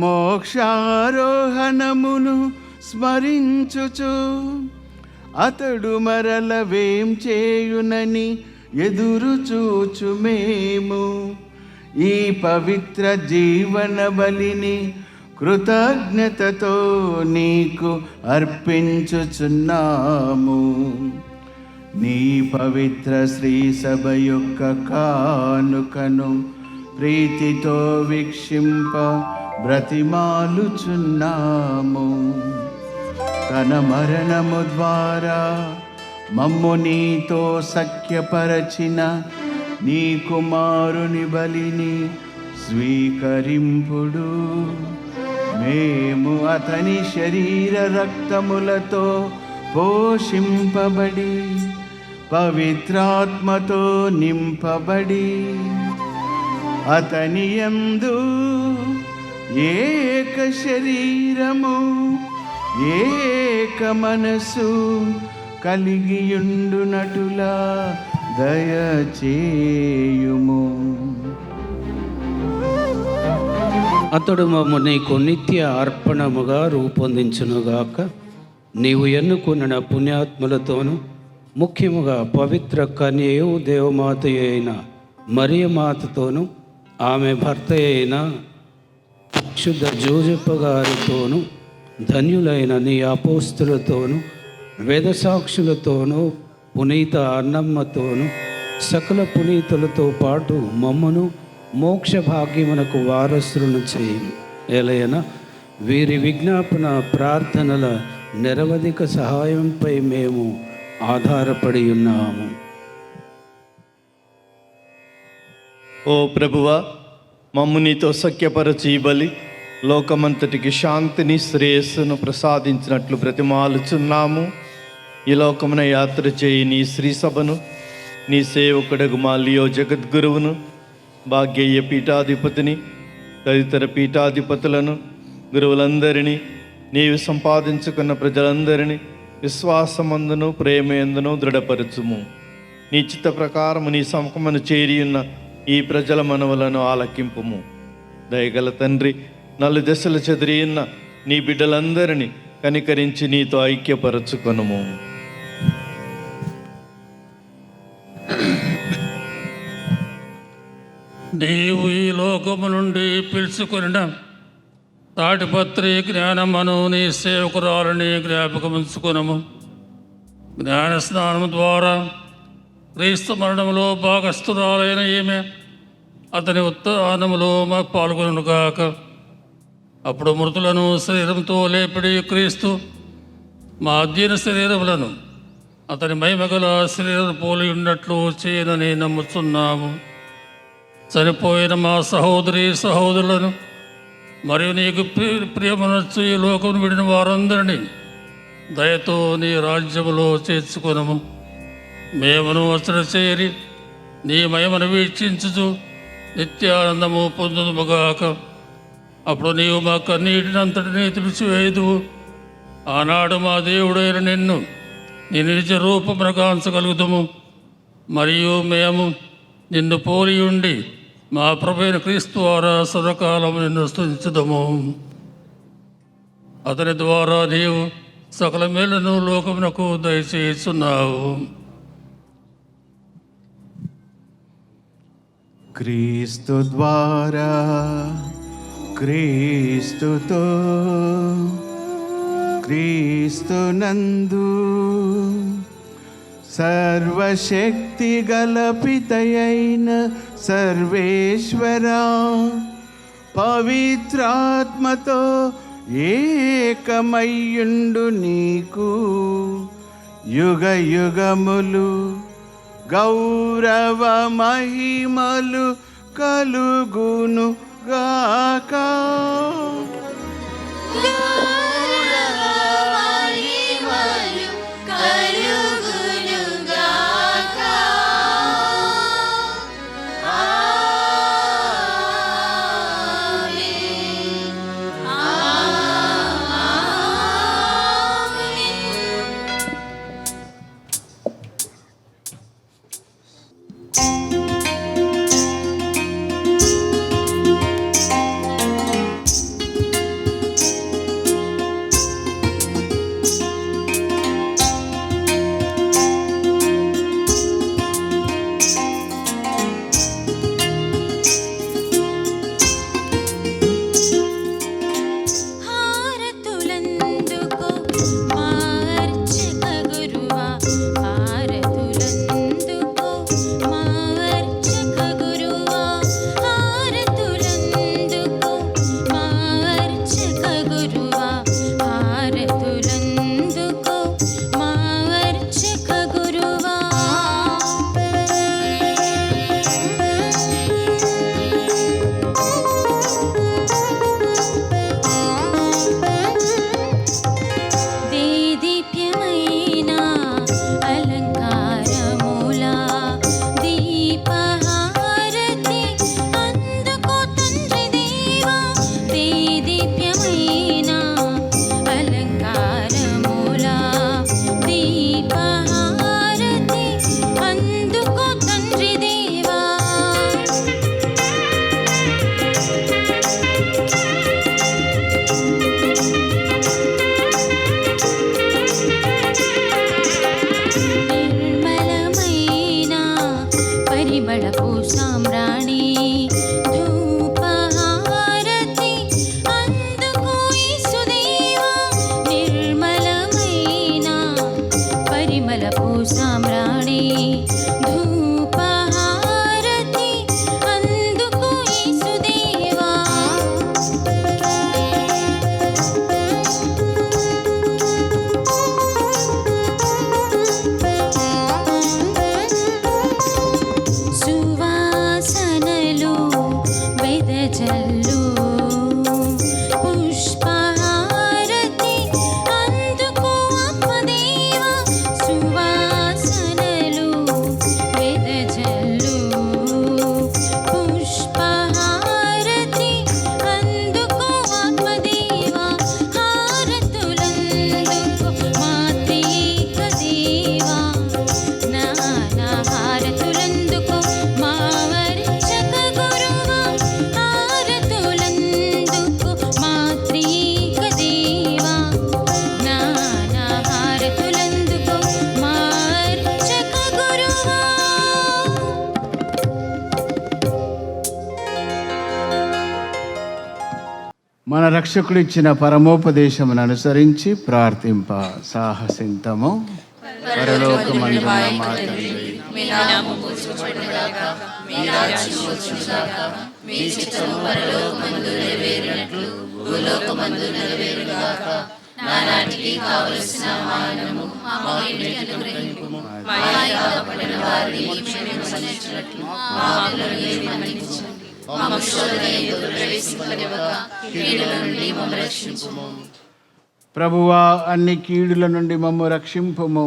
మోక్షారోహణమును స్మరించుచు అతడు మరల వేం చేయునని ఎదురు చూచు మేము ఈ పవిత్ర జీవన బలిని కృతజ్ఞతతో నీకు అర్పించుచున్నాము. నీ పవిత్ర శ్రీ సభ యొక్క కానుకను ప్రీతితో వీక్షింప బ్రతిమాలుచున్నాము. తన మరణము ద్వారా మమ్ము నీతో సఖ్యపరచిన నీ కుమారుని బలిని స్వీకరింపుడు. మేము అతని శరీర రక్తములతో పోషింపబడి పవిత్రాత్మతో నింపబడి అతని యందు ఏక శరీరము ఏక మనసు కలిగియుండునటులా దయచేయుము. అతడు మమ్ము నీకు నిత్య అర్పణముగా రూపొందించునుగాక. నీవు ఎన్నుకున్న పుణ్యాత్ములతోనూ ముఖ్యముగా పవిత్ర కన్యయు దేవమాత అయిన మరియమాతతోనూ ఆమె భర్త అయిన శుద్ధ జోజప్ప గారితోనూ ధన్యులైన నీ అపోస్తులతోనూ వేదసాక్షులతోనూ పునీత అన్నమ్మతోనూ సకల పునీతులతో పాటు మమ్మను మోక్ష భాగ్యమునకు వారసులను చేయము. ఎలయన వీరి విజ్ఞాపన ప్రార్థనల నిరవధిక సహాయంపై మేము ఆధారపడి ఉన్నాము. ఓ ప్రభువా, మమ్ము నీతో సఖ్యపరచి బలి లోకమంతటికి శాంతిని శ్రేయస్సును ప్రసాదించినట్లు బ్రతిమాలుచున్నాము. ఈ లోకమున యాత్ర చేయి నీ శ్రీ సభను, నీ సేవకుడగు మా లియో జగద్గురువును, భాగ్యయ్య పీఠాధిపతిని, తదితర పీఠాధిపతులను, గురువులందరినీ, నీవు సంపాదించుకున్న ప్రజలందరినీ విశ్వాసమందును ప్రేమయందును దృఢపరచుము. నీ చిత్త ప్రకారము నీ సముఖమును చేరియున్న ఈ ప్రజల మనవులను ఆలకింపుము. దయగల తండ్రి, నలుదశలు చెదిరియున్న నీ బిడ్డలందరినీ కనికరించి నీతో ఐక్యపరచుకొనుము. నీవు ఈ లోకము నుండి పిలుచుకొనిన తాటిపత్రి జ్ఞానమను నీ సేవకురాలని జ్ఞాపకముంచుకొనము. జ్ఞాన స్నానము ద్వారా క్రీస్తు మరణములో భాగస్థురాలైన ఈమె అతని ఉత్థానములో మాకు పాల్గొనుగాక. అప్పుడు మృతులను శరీరంతో లేపిడి క్రీస్తు మా అధ్యయన శరీరములను అతని మహిమగల శరీరం పోలి ఉన్నట్లు చేయనని నమ్ముతున్నాము. చనిపోయిన మా సహోదరి సహోదరులను మరియు నీకు ప్రియమనొచ్చు ఈ లోకం విడిన వారందరినీ దయతో నీ రాజ్యములో చేర్చుకొనము. మేమును అసలు చేరి నీ మహిమను వీక్షించుచు నిత్యానందము పొందుదుముగాక. అప్పుడు నీవు మా కన్నీటినంతటినీ తుడిచివేయుదువు. ఆనాడు మా దేవుడైన నిన్ను నీ నిజ రూపమున కాంచగలుగుతాము. మరియు మేము నిన్ను పోలి ఉండి మా ప్రభువైన క్రీస్తు ద్వారా సదాకాలము నిన్ను స్తుతించుదము. అతని ద్వారా నీవు సకల మేలును లోకమునకు దయచేస్తున్నావు. క్రీస్తు ద్వారా, క్రీస్తుతో, క్రీస్తునందు సర్వశక్తి గల పితయైన సర్వేశ్వరా, పవిత్రాత్మతో ఏకమయ్యుండు నీకు యుగ యుగములు గౌరవ మహిమలు కలుగును గాక. మన రక్షకుడు ఇచ్చిన పరమోపదేశమును అనుసరించి ప్రార్థింప సాహసింతము. పరలోకమందున్న మా తండ్రి, మీ నామము పూజించబడునుగాక, మీ రాజ్యము వచ్చునుగాక, మీ చిత్తము పరలోకమందు నెరవేరినట్లు భూలోకమందు నెరవేరునుగాక. నానాటికి కావలసిన మా అన్నము మాకు నేడు అనుగ్రహింపుము. మా పాపములను వారిని మేము మన్నించినట్లు మా పాపములను మన్నించండి. మమ్ము శోధనయందు ప్రవేశింపనివ్వక కీడుల నుండి మమ్ము రక్షించుము. ప్రభువా, అన్ని కీడుల నుండి మమ్ము రక్షింపుము.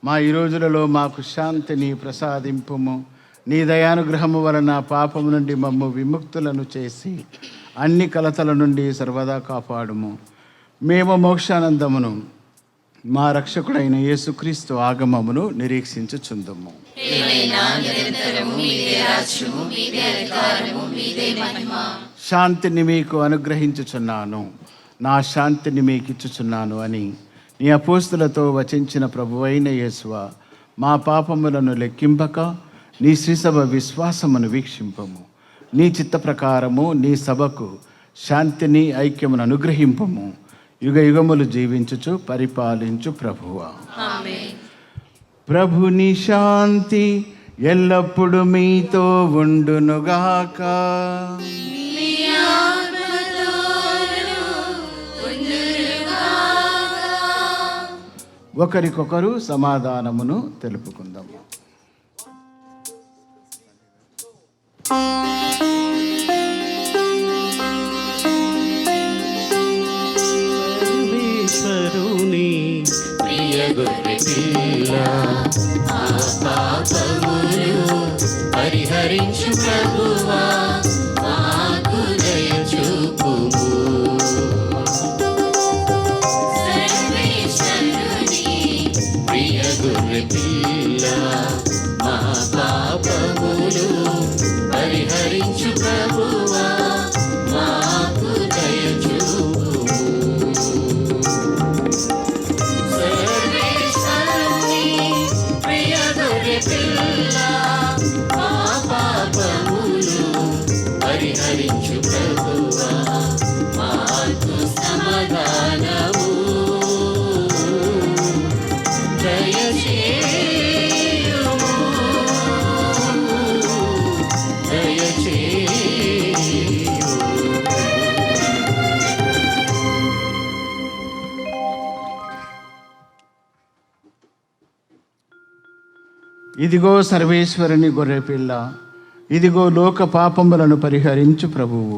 మా ఈ రోజులలో మాకు శాంతిని ప్రసాదింపుము. నీ దయానుగ్రహము వలన పాపము నుండి మమ్ము విముక్తులను చేసి అన్ని కలతల నుండి సర్వదా కాపాడుము. మేము మోక్షానందమును మా రక్షకుడైన యేసుక్రీస్తు ఆగమమును నిరీక్షించుచుందుము. శాంతిని మీకు అనుగ్రహించుచున్నాను, నా శాంతిని మీకు ఇచ్చుచున్నాను అని నీ అపోస్తులతో వచించిన ప్రభువైన యేసువా, మా పాపములను లెక్కింపక నీ శ్రీసభ విశ్వాసమును వీక్షింపము. నీ చిత్త ప్రకారము నీ సభకు శాంతిని ఐక్యమును అనుగ్రహింపము. యుగ యుగములు జీవించుచు పరిపాలించు ప్రభువా. ప్రభుని శాంతి ఎల్లప్పుడు మీతో ఉండునుగాక. ఒకరికొకరు సమాధానమును తెలుపుకుందాము. సర్వేశ్వరుని ప్రియ గొర్రెపిల్ల, మా పాపములు పరిహరించు ప్రభువా, మాకు దయ చూపుము. సర్వేశ్వరుని ప్రియ గొర్రెపిల్ల, మా పాపములు పరిహరించు ప్రభువా, మాకు దయ చూపుము. సర్వేశ్వరుని ప్రియ గొర్రెపిల్ల, మా పాపములు పరిహరించు ప్రభువా, మాకు సమాధానము దయచేయుము. ఇదిగో సర్వేశ్వరుని గొర్రెపిల్ల, ఇదిగో లోక పాపములను పరిహరించు ప్రభువు.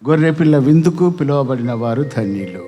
గొర్రెపిల్ల విందుకు పిలువబడిన వారు ధన్యులు.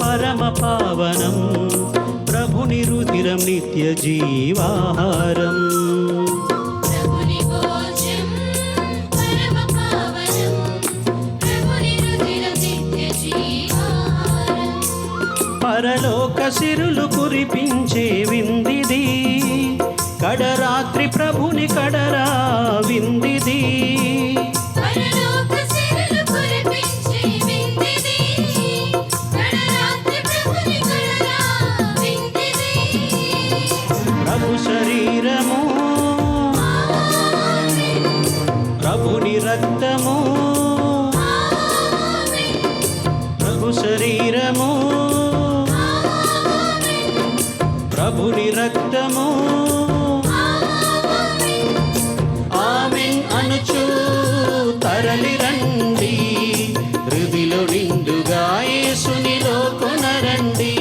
పరమ పావనం, ప్రభుని రుధిరం నిత్య జీవాహారం. పరలోక సిరులు కురిపించే విందిది, కడరాత్రి ప్రభుని కడరా విందిది. ప్రభు శరీరము, ప్రభుని రక్తము, ప్రభు శరీరము, ప్రభుని రక్తము. ఆమేన్ అనుచు తరలి రండి, హృదిలో నిండుగా యేసునిలో కొనరండి.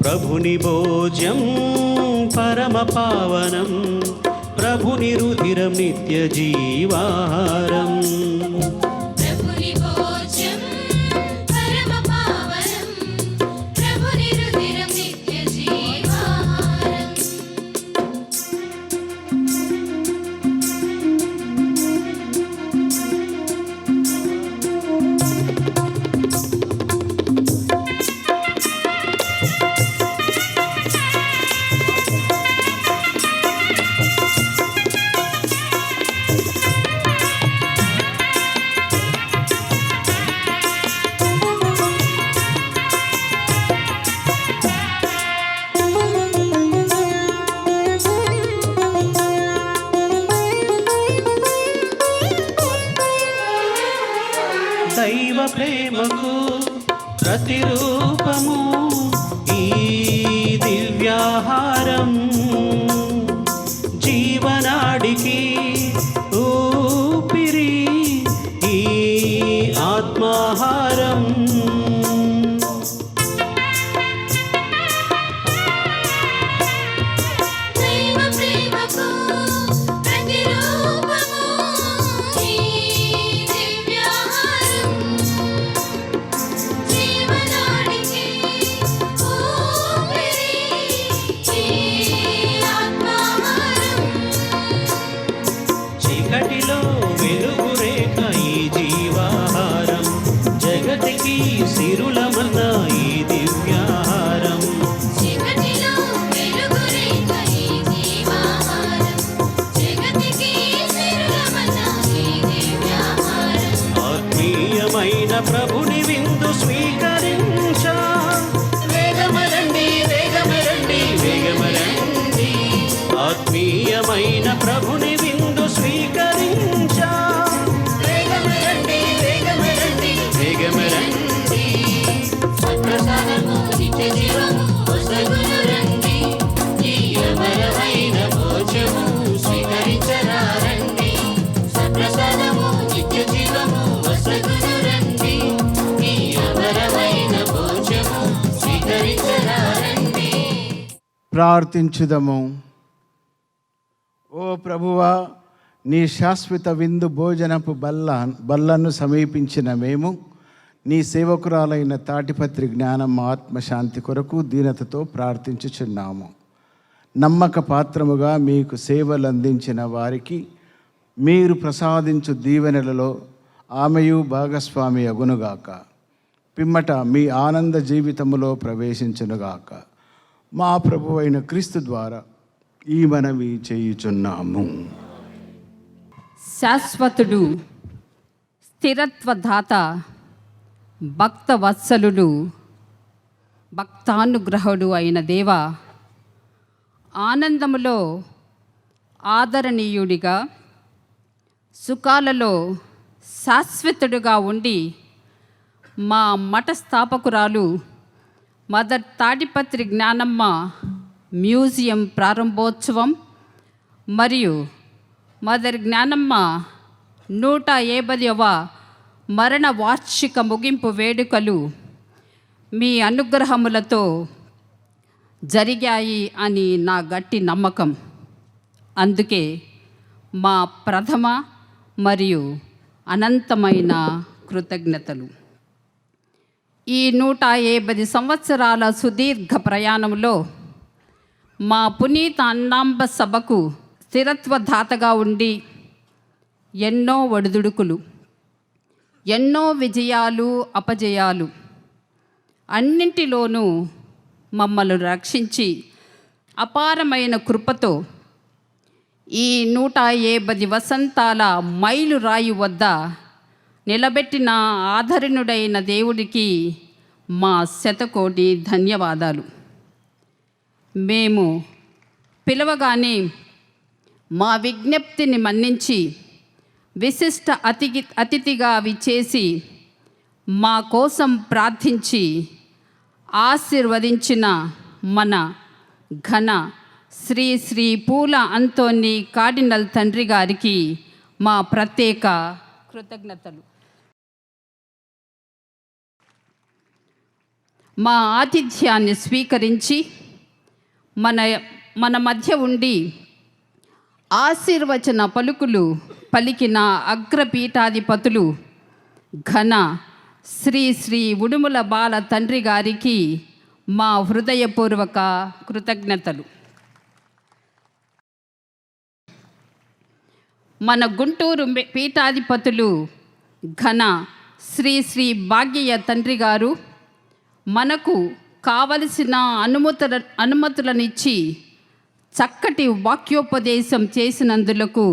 ప్రభుని భోజ్యం పరమ పావనం, ప్రభుని రుధిరం నిత్య జీవాహారం. ప్రభుని భోజ్యం పరమ పావనం, ప్రభుని రుధిరం నిత్య జీవాహారం. దైవ ప్రేమకు ప్రతిరూపము ఈ దివ్యాహారం, జీవనాడికి ఊపిరి ఈ ఆత్మాహారం. దైవ ప్రేమకు ప్రతిరూపము ఈ దివ్యాహారం, జీవనాడికి ఊపిరి ఈ ఆత్మాహారం. చీకటిలో వెలుగు రేఖ ఈ జీవాహారం, జగతికి సిరులమన్న ఈ దివ్యాహారం. చీకటిలో వెలుగు రేఖ ఈ జీవాహారం, జగతికి సిరులమన్న ఈ దివ్యాహారం. ఆత్మీయమైన ప్రభుని విందు స్వీకరించ, వేగమరండి వేగమరండి వేగమరండి. ఆత్మీయమైన ప్రభుని విందు స్వీకరించ, వేగమరండి వేగమరండి వేగమరండి. సత్ప్రసాదము నిత్య జీవము ఒసగును రండి, ఈ అమరమైన భోజము స్వీకరించరారండి. సత్ప్రసాదము నిత్య జీవము ఒసగును రండి, ఈ అమరమైన భోజము స్వీకరించరారండి. ప్రార్థించుదము. ఓ ప్రభువా, నీ శాశ్వత విందు భోజనపు బల్లను సమీపించిన మేము నీ సేవకురాలైన తాటిపత్రి జ్ఞానం ఆత్మశాంతి కొరకు దీనతతో ప్రార్థించుచున్నాము. నమ్మక పాత్రముగా మీకు సేవలు అందించిన వారికి మీరు ప్రసాదించు దీవెనలలో ఆమెయు భాగస్వామి అగునుగాక. పిమ్మట మీ ఆనంద జీవితములో ప్రవేశించునుగాక. మా ప్రభువైన క్రీస్తు ద్వారా ఈ మనవి చేయుచున్నాము. శాశ్వతుడు, స్థిరత్వదాత, భక్తవత్సలుడు, భక్తానుగ్రహుడు అయిన దేవ, ఆనందములో ఆదరణీయుడిగా, సుఖాలలో శాశ్వతుడుగా ఉండి మా మఠ స్థాపకురాలు మదర్ తాటిపత్రి జ్ఞానమ్మ మ్యూజియం ప్రారంభోత్సవం మరియు మదర్ జ్ఞానమ్మ 150వ మరణ వార్షిక ముగింపు వేడుకలు మీ అనుగ్రహములతో జరిగాయి అని నా గట్టి నమ్మకం. అందుకే మా ప్రథమ మరియు అనంతమైన కృతజ్ఞతలు. ఈ 150 సంవత్సరాల సుదీర్ఘ ప్రయాణంలో మా పునీత అన్నాంబ సభకు స్థిరత్వదాతగా ఉండి ఎన్నో ఒడిదుడుకులు, ఎన్నో విజయాలు, అపజయాలు అన్నింటిలోనూ మమ్మల్ని రక్షించి అపారమైన కృపతో ఈ 150 వసంతాల మైలురాయి వద్ద నిలబెట్టిన ఆదరణుడైన దేవుడికి మా శతకోటి ధన్యవాదాలు. మేము పిలవగానే మా విజ్ఞప్తిని మన్నించి విశిష్ట అతిథిగా విచ్చేసి మా కోసం ప్రార్థించి ఆశీర్వదించిన మన ఘన శ్రీ శ్రీ పూల అంతోని కార్డినల్ తండ్రి గారికి మా ప్రత్యేక కృతజ్ఞతలు. మా ఆతిథ్యాన్ని స్వీకరించి మన మధ్య ఉండి ఆశీర్వచన పలుకులు పలికిన అగ్రపీఠాధిపతులు ఘన శ్రీ శ్రీ ఉడుముల బాల తండ్రి గారికి మా హృదయపూర్వక కృతజ్ఞతలు. మన గుంటూరు పీఠాధిపతులు ఘన శ్రీ శ్రీ భాగ్యయ్య తండ్రి గారు మనకు కావలసిన అనుమతులనిచ్చి చక్కటి వాక్యోపదేశం చేసినందులకు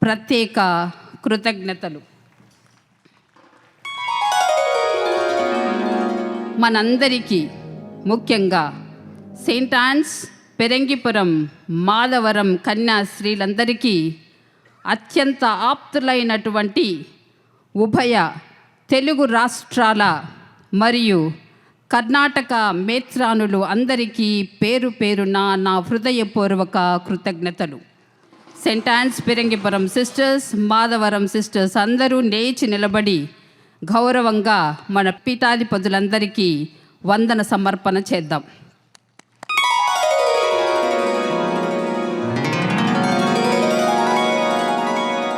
ప్రత్యేక కృతజ్ఞతలు. మనందరికీ ముఖ్యంగా సెయింట్ ఆన్స్, పెరంగిపురం, మాధవరం కన్యాశ్రీలందరికీ అత్యంత ఆప్తులైనటువంటి ఉభయ తెలుగు రాష్ట్రాల మరియు కర్ణాటక మేత్రానులు అందరికీ పేరు పేరున నా హృదయపూర్వక కృతజ్ఞతలు. Saint Ann's Perangipuram sisters, Madhavaram sisters అందరూ లేచి నిలబడి గౌరవంగా మన పీఠాధిపతులందరికీ వందన సమర్పణ చేద్దాం.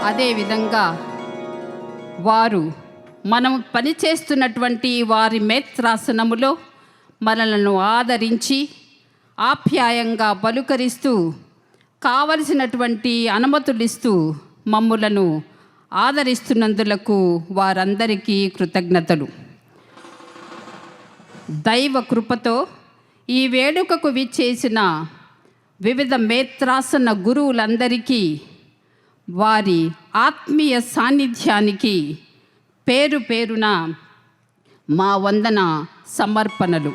అదేవిధంగా వారు మనం పనిచేస్తున్నటువంటి వారి మేత్రాసనములో మనలను ఆదరించి ఆప్యాయంగా పలుకరిస్తూ కావలసినటువంటి అనుమతులిస్తూ మమ్ములను ఆదరిస్తున్నందులకు వారందరికీ కృతజ్ఞతలు. దైవ కృపతో ఈ వేడుకకు విచ్చేసిన వివిధ మేత్రాసన గురువులందరికీ వారి ఆత్మీయ సాన్నిధ్యానికి పేరు పేరున మా వందన సమర్పణలు.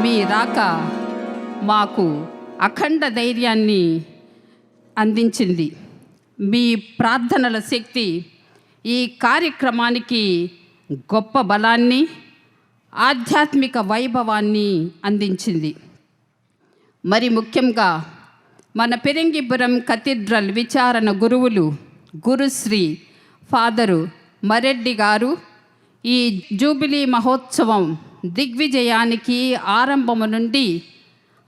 మీ రాక మాకు అఖండ ధైర్యాన్ని అందించింది. మీ ప్రార్థనల శక్తి ఈ కార్యక్రమానికి గొప్ప బలాన్ని, ఆధ్యాత్మిక వైభవాన్ని అందించింది. మరి ముఖ్యంగా మన పెరంగిపురం కథీడ్రల్ విచారణ గురువులు గురుశ్రీ ఫాదరు మరెడ్డి గారు ఈ జూబిలీ మహోత్సవం దిగ్విజయానికి ఆరంభము నుండి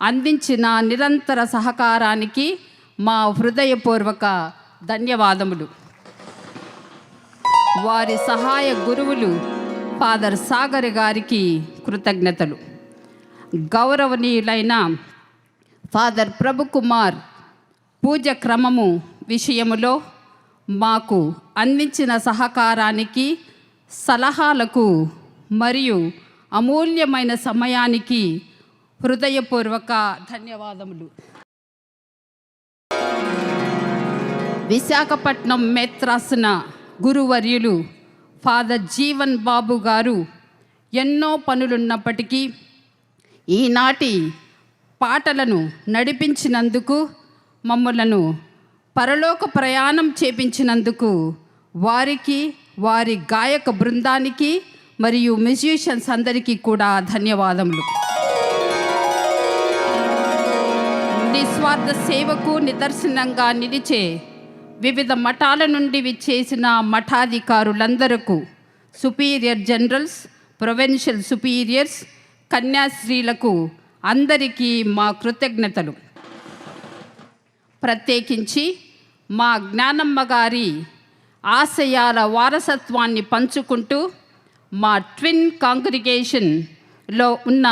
అందించిన నిరంతర సహకారానికి మా హృదయపూర్వక ధన్యవాదములు. వారి సహాయ గురువులు ఫాదర్ సాగర్ గారికి కృతజ్ఞతలు. గౌరవనీయులైన ఫాదర్ ప్రభుకుమార్ పూజ క్రమము విషయములో మాకు అందించిన సహకారానికి, సలహాలకు మరియు అమూల్యమైన సమయానికి హృదయపూర్వక ధన్యవాదములు. విశాఖపట్నం మేత్రాసన గురువర్యులు ఫాదర్ జీవన్ బాబు గారు ఎన్నో పనులున్నప్పటికీ ఈనాటి పాటలను నడిపించినందుకు, మమ్మలను పరలోక ప్రయాణం చేపించినందుకు వారికి, వారి గాయక బృందానికి మరియు మ్యూజిషియన్స్ అందరికీ కూడా ధన్యవాదములు. నిస్వార్థ సేవకు నిదర్శనంగా నిలిచే వివిధ మఠాల నుండి విచ్చేసిన మఠాధికారులందరకు, సుపీరియర్ జనరల్స్, ప్రొవిన్షియల్ సుపీరియర్స్, కన్యాశ్రీలకు అందరికీ మా కృతజ్ఞతలు. ప్రత్యేకించి మా జ్ఞానమ్మ గారి ఆశయాల వారసత్వాన్ని పంచుకుంటూ మా ట్విన్ కాంగ్రిగేషన్లో ఉన్న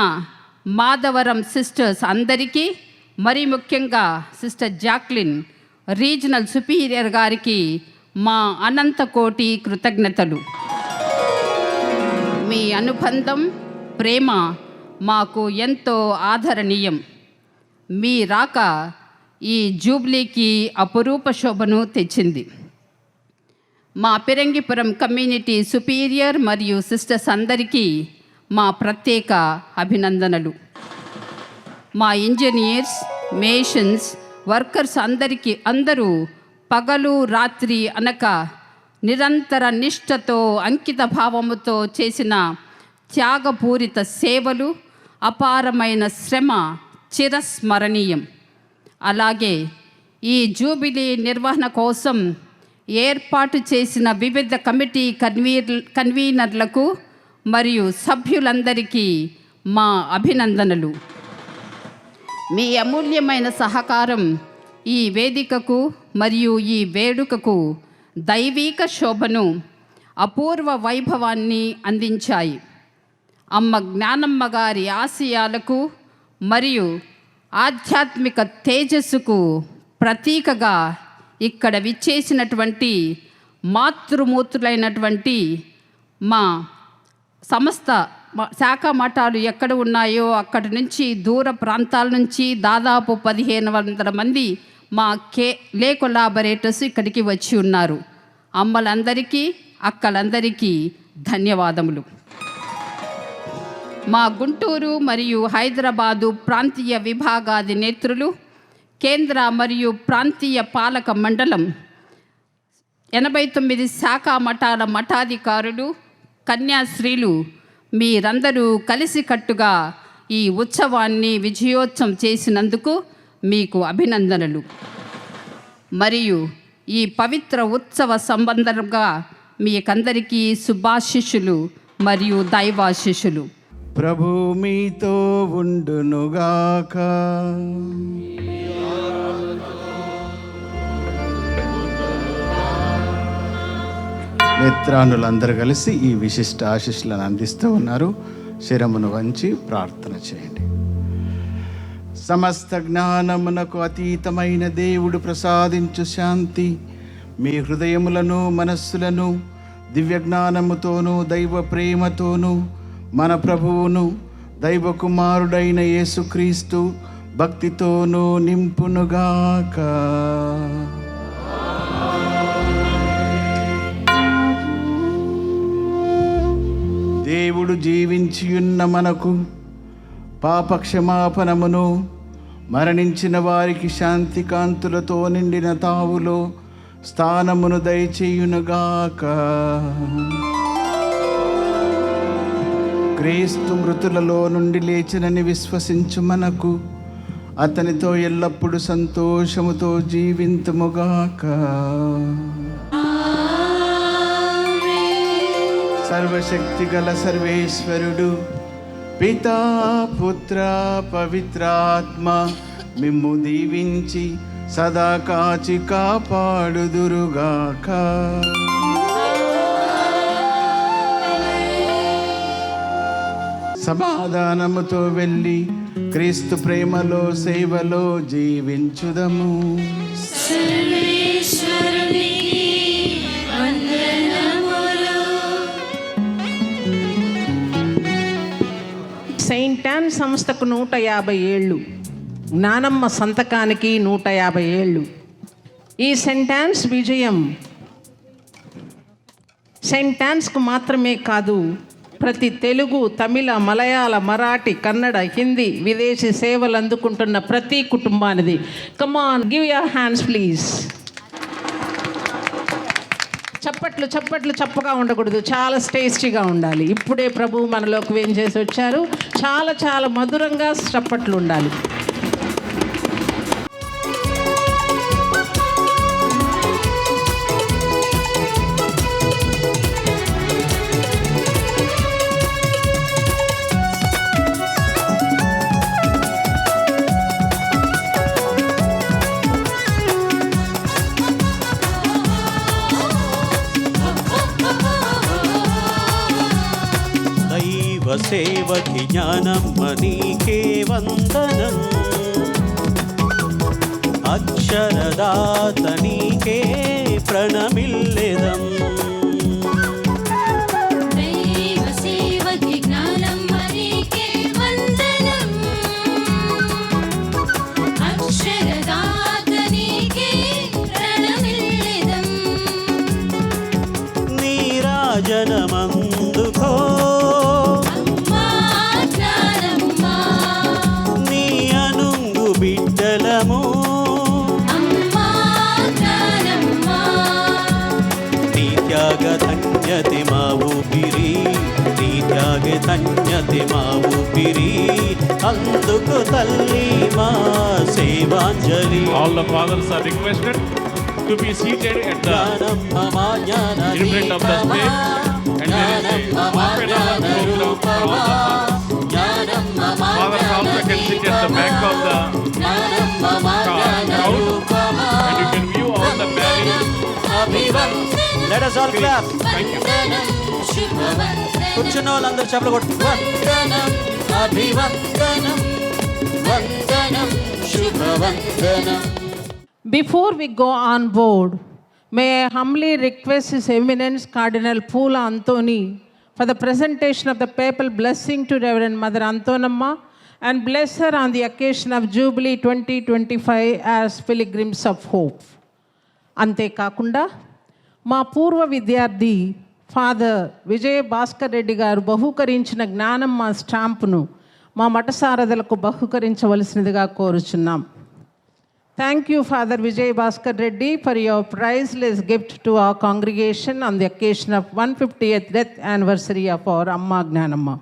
మాధవరం సిస్టర్స్ అందరికీ, మరి ముఖ్యంగా సిస్టర్ జాక్లిన్ రీజనల్ సుపీరియర్ గారికి మా అనంతకోటి కృతజ్ఞతలు. మీ అనుబంధం, ప్రేమ మాకు ఎంతో ఆదరణీయం. మీ రాక ఈ జూబ్లీకి అపురూప శోభను తెచ్చింది. మా పెరంగిపురం కమ్యూనిటీ సుపీరియర్ మరియు సిస్టర్స్ అందరికీ మా ప్రత్యేక అభినందనలు. మా ఇంజనీర్స్, మేషన్స్, వర్కర్స్ అందరూ పగలు రాత్రి అనక నిరంతర నిష్ఠతో, అంకిత భావముతో చేసిన త్యాగపూరిత సేవలు, అపారమైన శ్రమ చిరస్మరణీయం. అలాగే ఈ జూబిలీ నిర్వహణ కోసం ఏర్పాటు చేసిన వివిధ కమిటీ కన్వీనర్లకు మరియు సభ్యులందరికీ మా అభినందనలు. మీ అమూల్యమైన సహకారం ఈ వేదికకు మరియు ఈ వేడుకకు దైవీక శోభను, అపూర్వ వైభవాన్ని అందించాయి. అమ్మ జ్ఞానమ్మ గారి ఆశయాలకు మరియు ఆధ్యాత్మిక తేజస్సుకు ప్రతీకగా ఇక్కడ విచ్చేసినటువంటి మాతృమూర్తులైనటువంటి మా సమస్త శాఖ మఠాలు ఎక్కడ ఉన్నాయో అక్కడి నుంచి దూర ప్రాంతాల నుంచి దాదాపు 1500 మంది మా లే కొలాబరేటర్స్ ఇక్కడికి వచ్చి ఉన్నారు. అమ్మలందరికీ అక్కలందరికీ ధన్యవాదములు. మా గుంటూరు మరియు హైదరాబాదు ప్రాంతీయ విభాగాది నేతృలు, కేంద్ర మరియు ప్రాంతీయ పాలక మండలం, 89 శాఖా మఠాల మఠాధికారులు, కన్యాశ్రీలు మీరందరూ కలిసికట్టుగా ఈ ఉత్సవాన్ని విజయోత్సవం చేసినందుకు మీకు అభినందనలు. మరియు ఈ పవిత్ర ఉత్సవ సంబంధంగా మీకందరికీ శుభాశిష్యులు మరియు దైవాశిష్యులు. ప్రభు మీతో ఉండునుగాక. మిత్రానులందరూ కలిసి ఈ విశిష్ట ఆశీస్సులను అందిస్తూ ఉన్నారు. శిరమును వంచి ప్రార్థన చేయండి. సమస్త జ్ఞానమునకు అతీతమైన దేవుడు ప్రసాదించు శాంతి మీ హృదయములను, మనస్సులను దివ్య జ్ఞానముతోనూ దైవ ప్రేమతోనూ మన ప్రభువును దైవ కుమారుడైన యేసుక్రీస్తు భక్తితోనూ నింపునుగాక. దేవుడు జీవించియున్న మనకు పాపక్షమాపణమును, మరణించిన వారికి శాంతి కాంతులతో నిండిన తావులో స్థానమును దయచేయునుగాక. క్రీస్తు మృతులలో నుండి లేచినని విశ్వసించు మనకు అతనితో ఎల్లప్పుడూ సంతోషముతో జీవింతుముగాక. సర్వశక్తి గల సర్వేశ్వరుడు పితా, పుత్ర, పవిత్రాత్మ మిమ్ము దీవించి సదా కాచి కాపాడుదురుగాక. సమాధానముతో వెళ్ళి క్రీస్తు ప్రేమలో సేవలో జీవించుదము. సెయింట్ యాన్ సంస్థకు 150 ఏళ్ళు, జ్ఞానమ్మ సంతకానికి 150 ఏళ్ళు. ఈ సెయింట్ యాన్స్ విజయం సెయింట్ యాన్స్కు మాత్రమే కాదు, ప్రతి తెలుగు, తమిళ, మలయాళ, మరాఠీ, కన్నడ, హిందీ, విదేశీ సేవలు అందుకుంటున్న ప్రతి కుటుంబానిది. Come on, give your hands please. చప్పట్లు చప్పట్లు చప్పగా ఉండకూడదు, చాలా టేస్టీగా ఉండాలి. ఇప్పుడే ప్రభు మనలోకి వేం చేసి వచ్చారు, చాలా చాలా మధురంగా చప్పట్లు ఉండాలి. సేవకి జ్ఞానమ్మ నీకే వందనం, అక్షరదాత నీకే ప్రణమిల్లెదం. నీ రాజనమందుకో ధన్యతే మా ఊపిరి, నీ త్యాగ ధన్యతే మా ఊపిరి, అందుకు తల్లి మా సేవాంజలి. All the fathers are requested to be seated at the in front of the stage. Fathers also can sit at the back of the crowd, and you can view all the barely. Let us all clap. Thank you. కూర్చున్న వాళ్ళందరూ చెప్పలు కొట్టు. వందనం అభివందనం వందనం శుభవందనం. Before we go on board, may I humbly request His Eminence Cardinal Pula Antoni for the presentation of the papal blessing to Reverend Mother Antonamma and bless her on the occasion of Jubilee 2025 as Pilgrims of Hope. అంతేకాకుండా మా పూర్వ విద్యార్థి father విజయ భాస్కర్ రెడ్డి గారు బహూకరించిన జ్ఞానమ్మ స్టాంపును మా మఠ సారథులకు బహూకరించవలసినదిగా కోరుచున్నాం. Thank you, Father Vijay Bhaskar Reddy, for your priceless gift to our congregation on the occasion of 150th death anniversary of our Amma Gnanamma.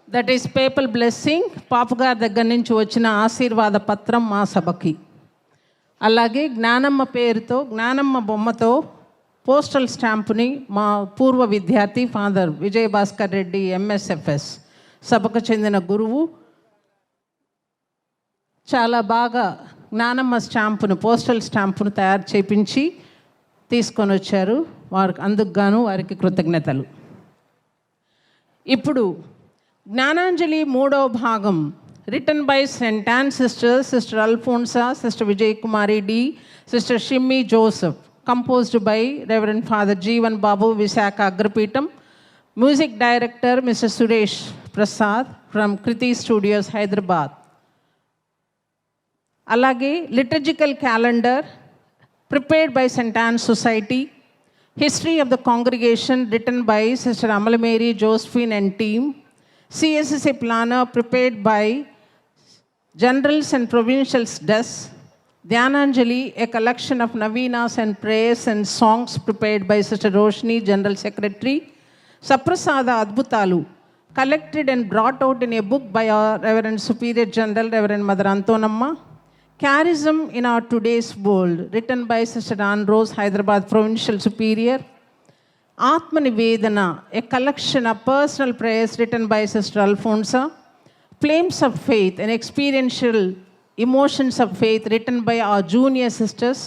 That is papal blessing. పాపు గారి దగ్గర నుంచి వచ్చిన ఆశీర్వాద పత్రం మా సభకి. అలాగే జ్ఞానమ్మ పేరుతో జ్ఞానమ్మ బొమ్మతో పోస్టల్ స్టాంపుని మా పూర్వ విద్యార్థి ఫాదర్ విజయ్ భాస్కర్ రెడ్డి ఎంఎస్ఎఫ్ఎస్ సభకు చెందిన గురువు చాలా బాగా జ్ఞానమ్మ స్టాంపును పోస్టల్ స్టాంపును తయారు చేయించి తీసుకొని వచ్చారు. వారికి అందుకు గాను వారికి కృతజ్ఞతలు. ఇప్పుడు జ్ఞానాంజలి 3వ భాగం written by saint Ann sisters, sister Alphonsa, sister Vijay Kumari D, sister Shimmi Joseph, composed by reverend father Jeevan Babu, Visakha అగ్రపీఠం. Music director mister Suresh Prasad from Kriti studios Hyderabad. అలాగే liturgical calendar prepared by saint Ann society. History of the congregation written by sister Amalamary Josephine and team. CSSA planner prepared by Generals and Provincials Desk. Dhyananjali, a collection of Navinas and prayers and songs prepared by Sister Roshni, General Secretary. Saprasada Adbhutalu, collected and brought out in a book by our Reverend Superior General, Reverend Mother Antonamma. Charism in our today's world, written by Sister Ann Rose, Hyderabad Provincial Superior. Atma Nivedana, a collection of personal prayers written by Sister Alfonsa. Flames of Faith, an experiential emotions of faith written by our junior sisters.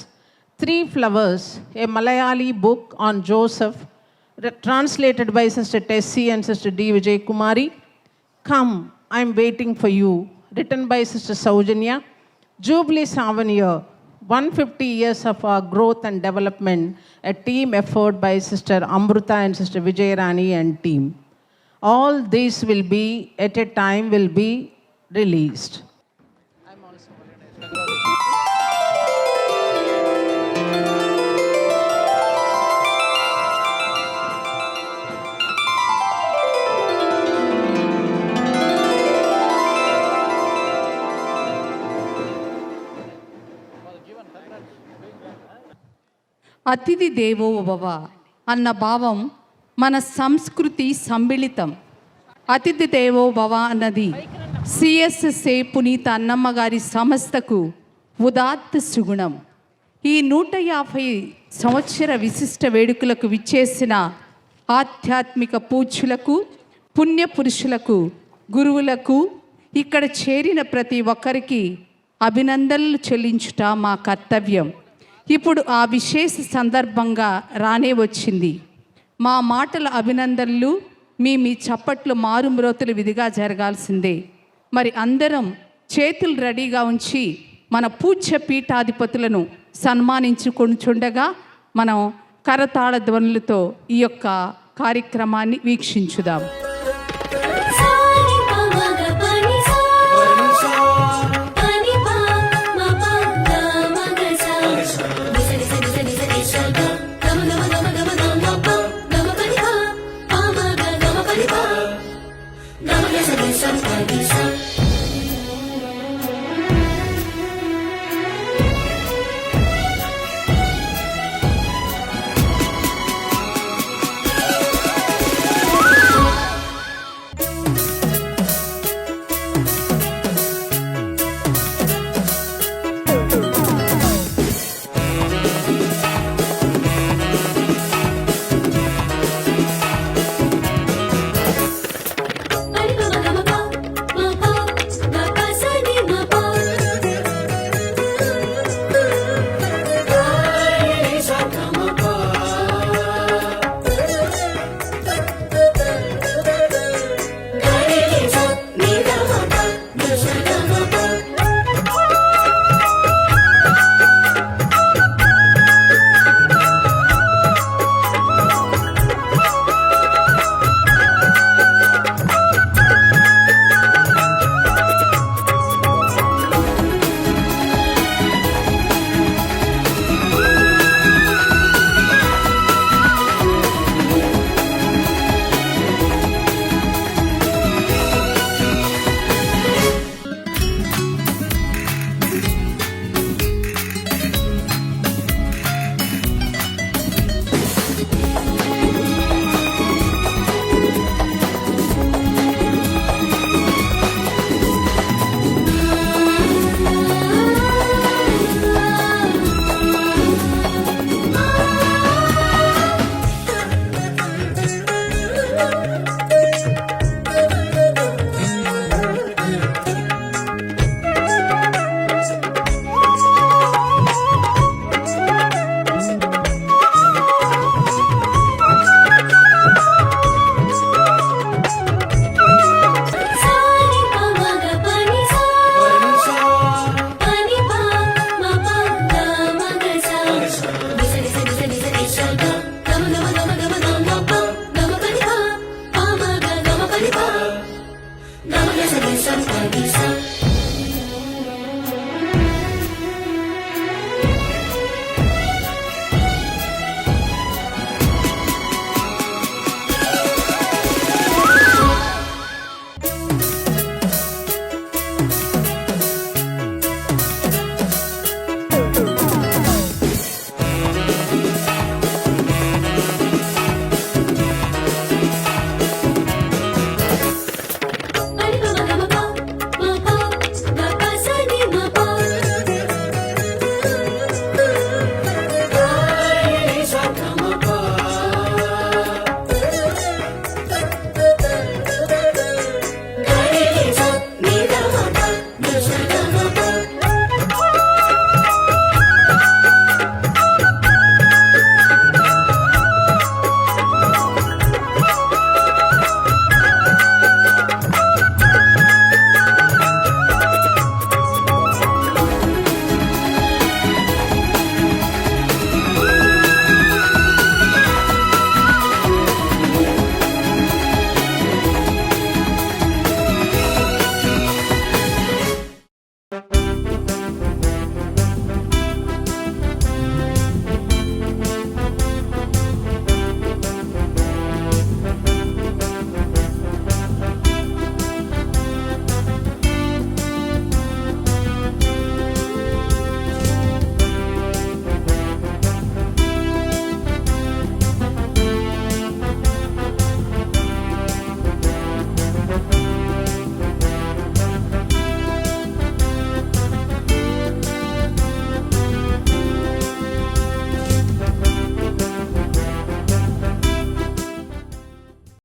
Three Flowers, a Malayali book on Joseph, translated by Sister Tessie and Sister D. Vijay Kumari. Come, I'm Waiting for You, written by Sister Saujanya. Jubilee Souvenir, 150 years of our growth and development, a team effort by Sister Amruta and Sister Vijay Rani and team. All these will be, at a time, will be released. అతిథి దేవో భవ అన్న భావం మన సంస్కృతి సమ్మిళితం. అతిథి దేవో భవ అన్నది సిఎస్ఎస్ఏ పునీత అన్నమ్మ గారి సంస్థకు ఉదాత్త సుగుణం. ఈ 150 సంవత్సర విశిష్ట వేడుకలకు విచ్చేసిన ఆధ్యాత్మిక పూజ్యులకు, పుణ్యపురుషులకు, గురువులకు, ఇక్కడ చేరిన ప్రతి ఒక్కరికి అభినందనలు చెల్లించుట మా కర్తవ్యం. ఇప్పుడు ఆ విశేష సందర్భంగా రానే వచ్చింది. మా మాటల అభినందనలు మీ చప్పట్లు మారుమ్రోతులు విధిగా జరగాల్సిందే. మరి అందరం చేతులు రెడీగా ఉంచి మన పూజ్య పీఠాధిపతులను సన్మానించుకొనుచుండగా మనం కరతాళ ధ్వనులతో ఈ యొక్క కార్యక్రమాన్ని వీక్షించుదాం.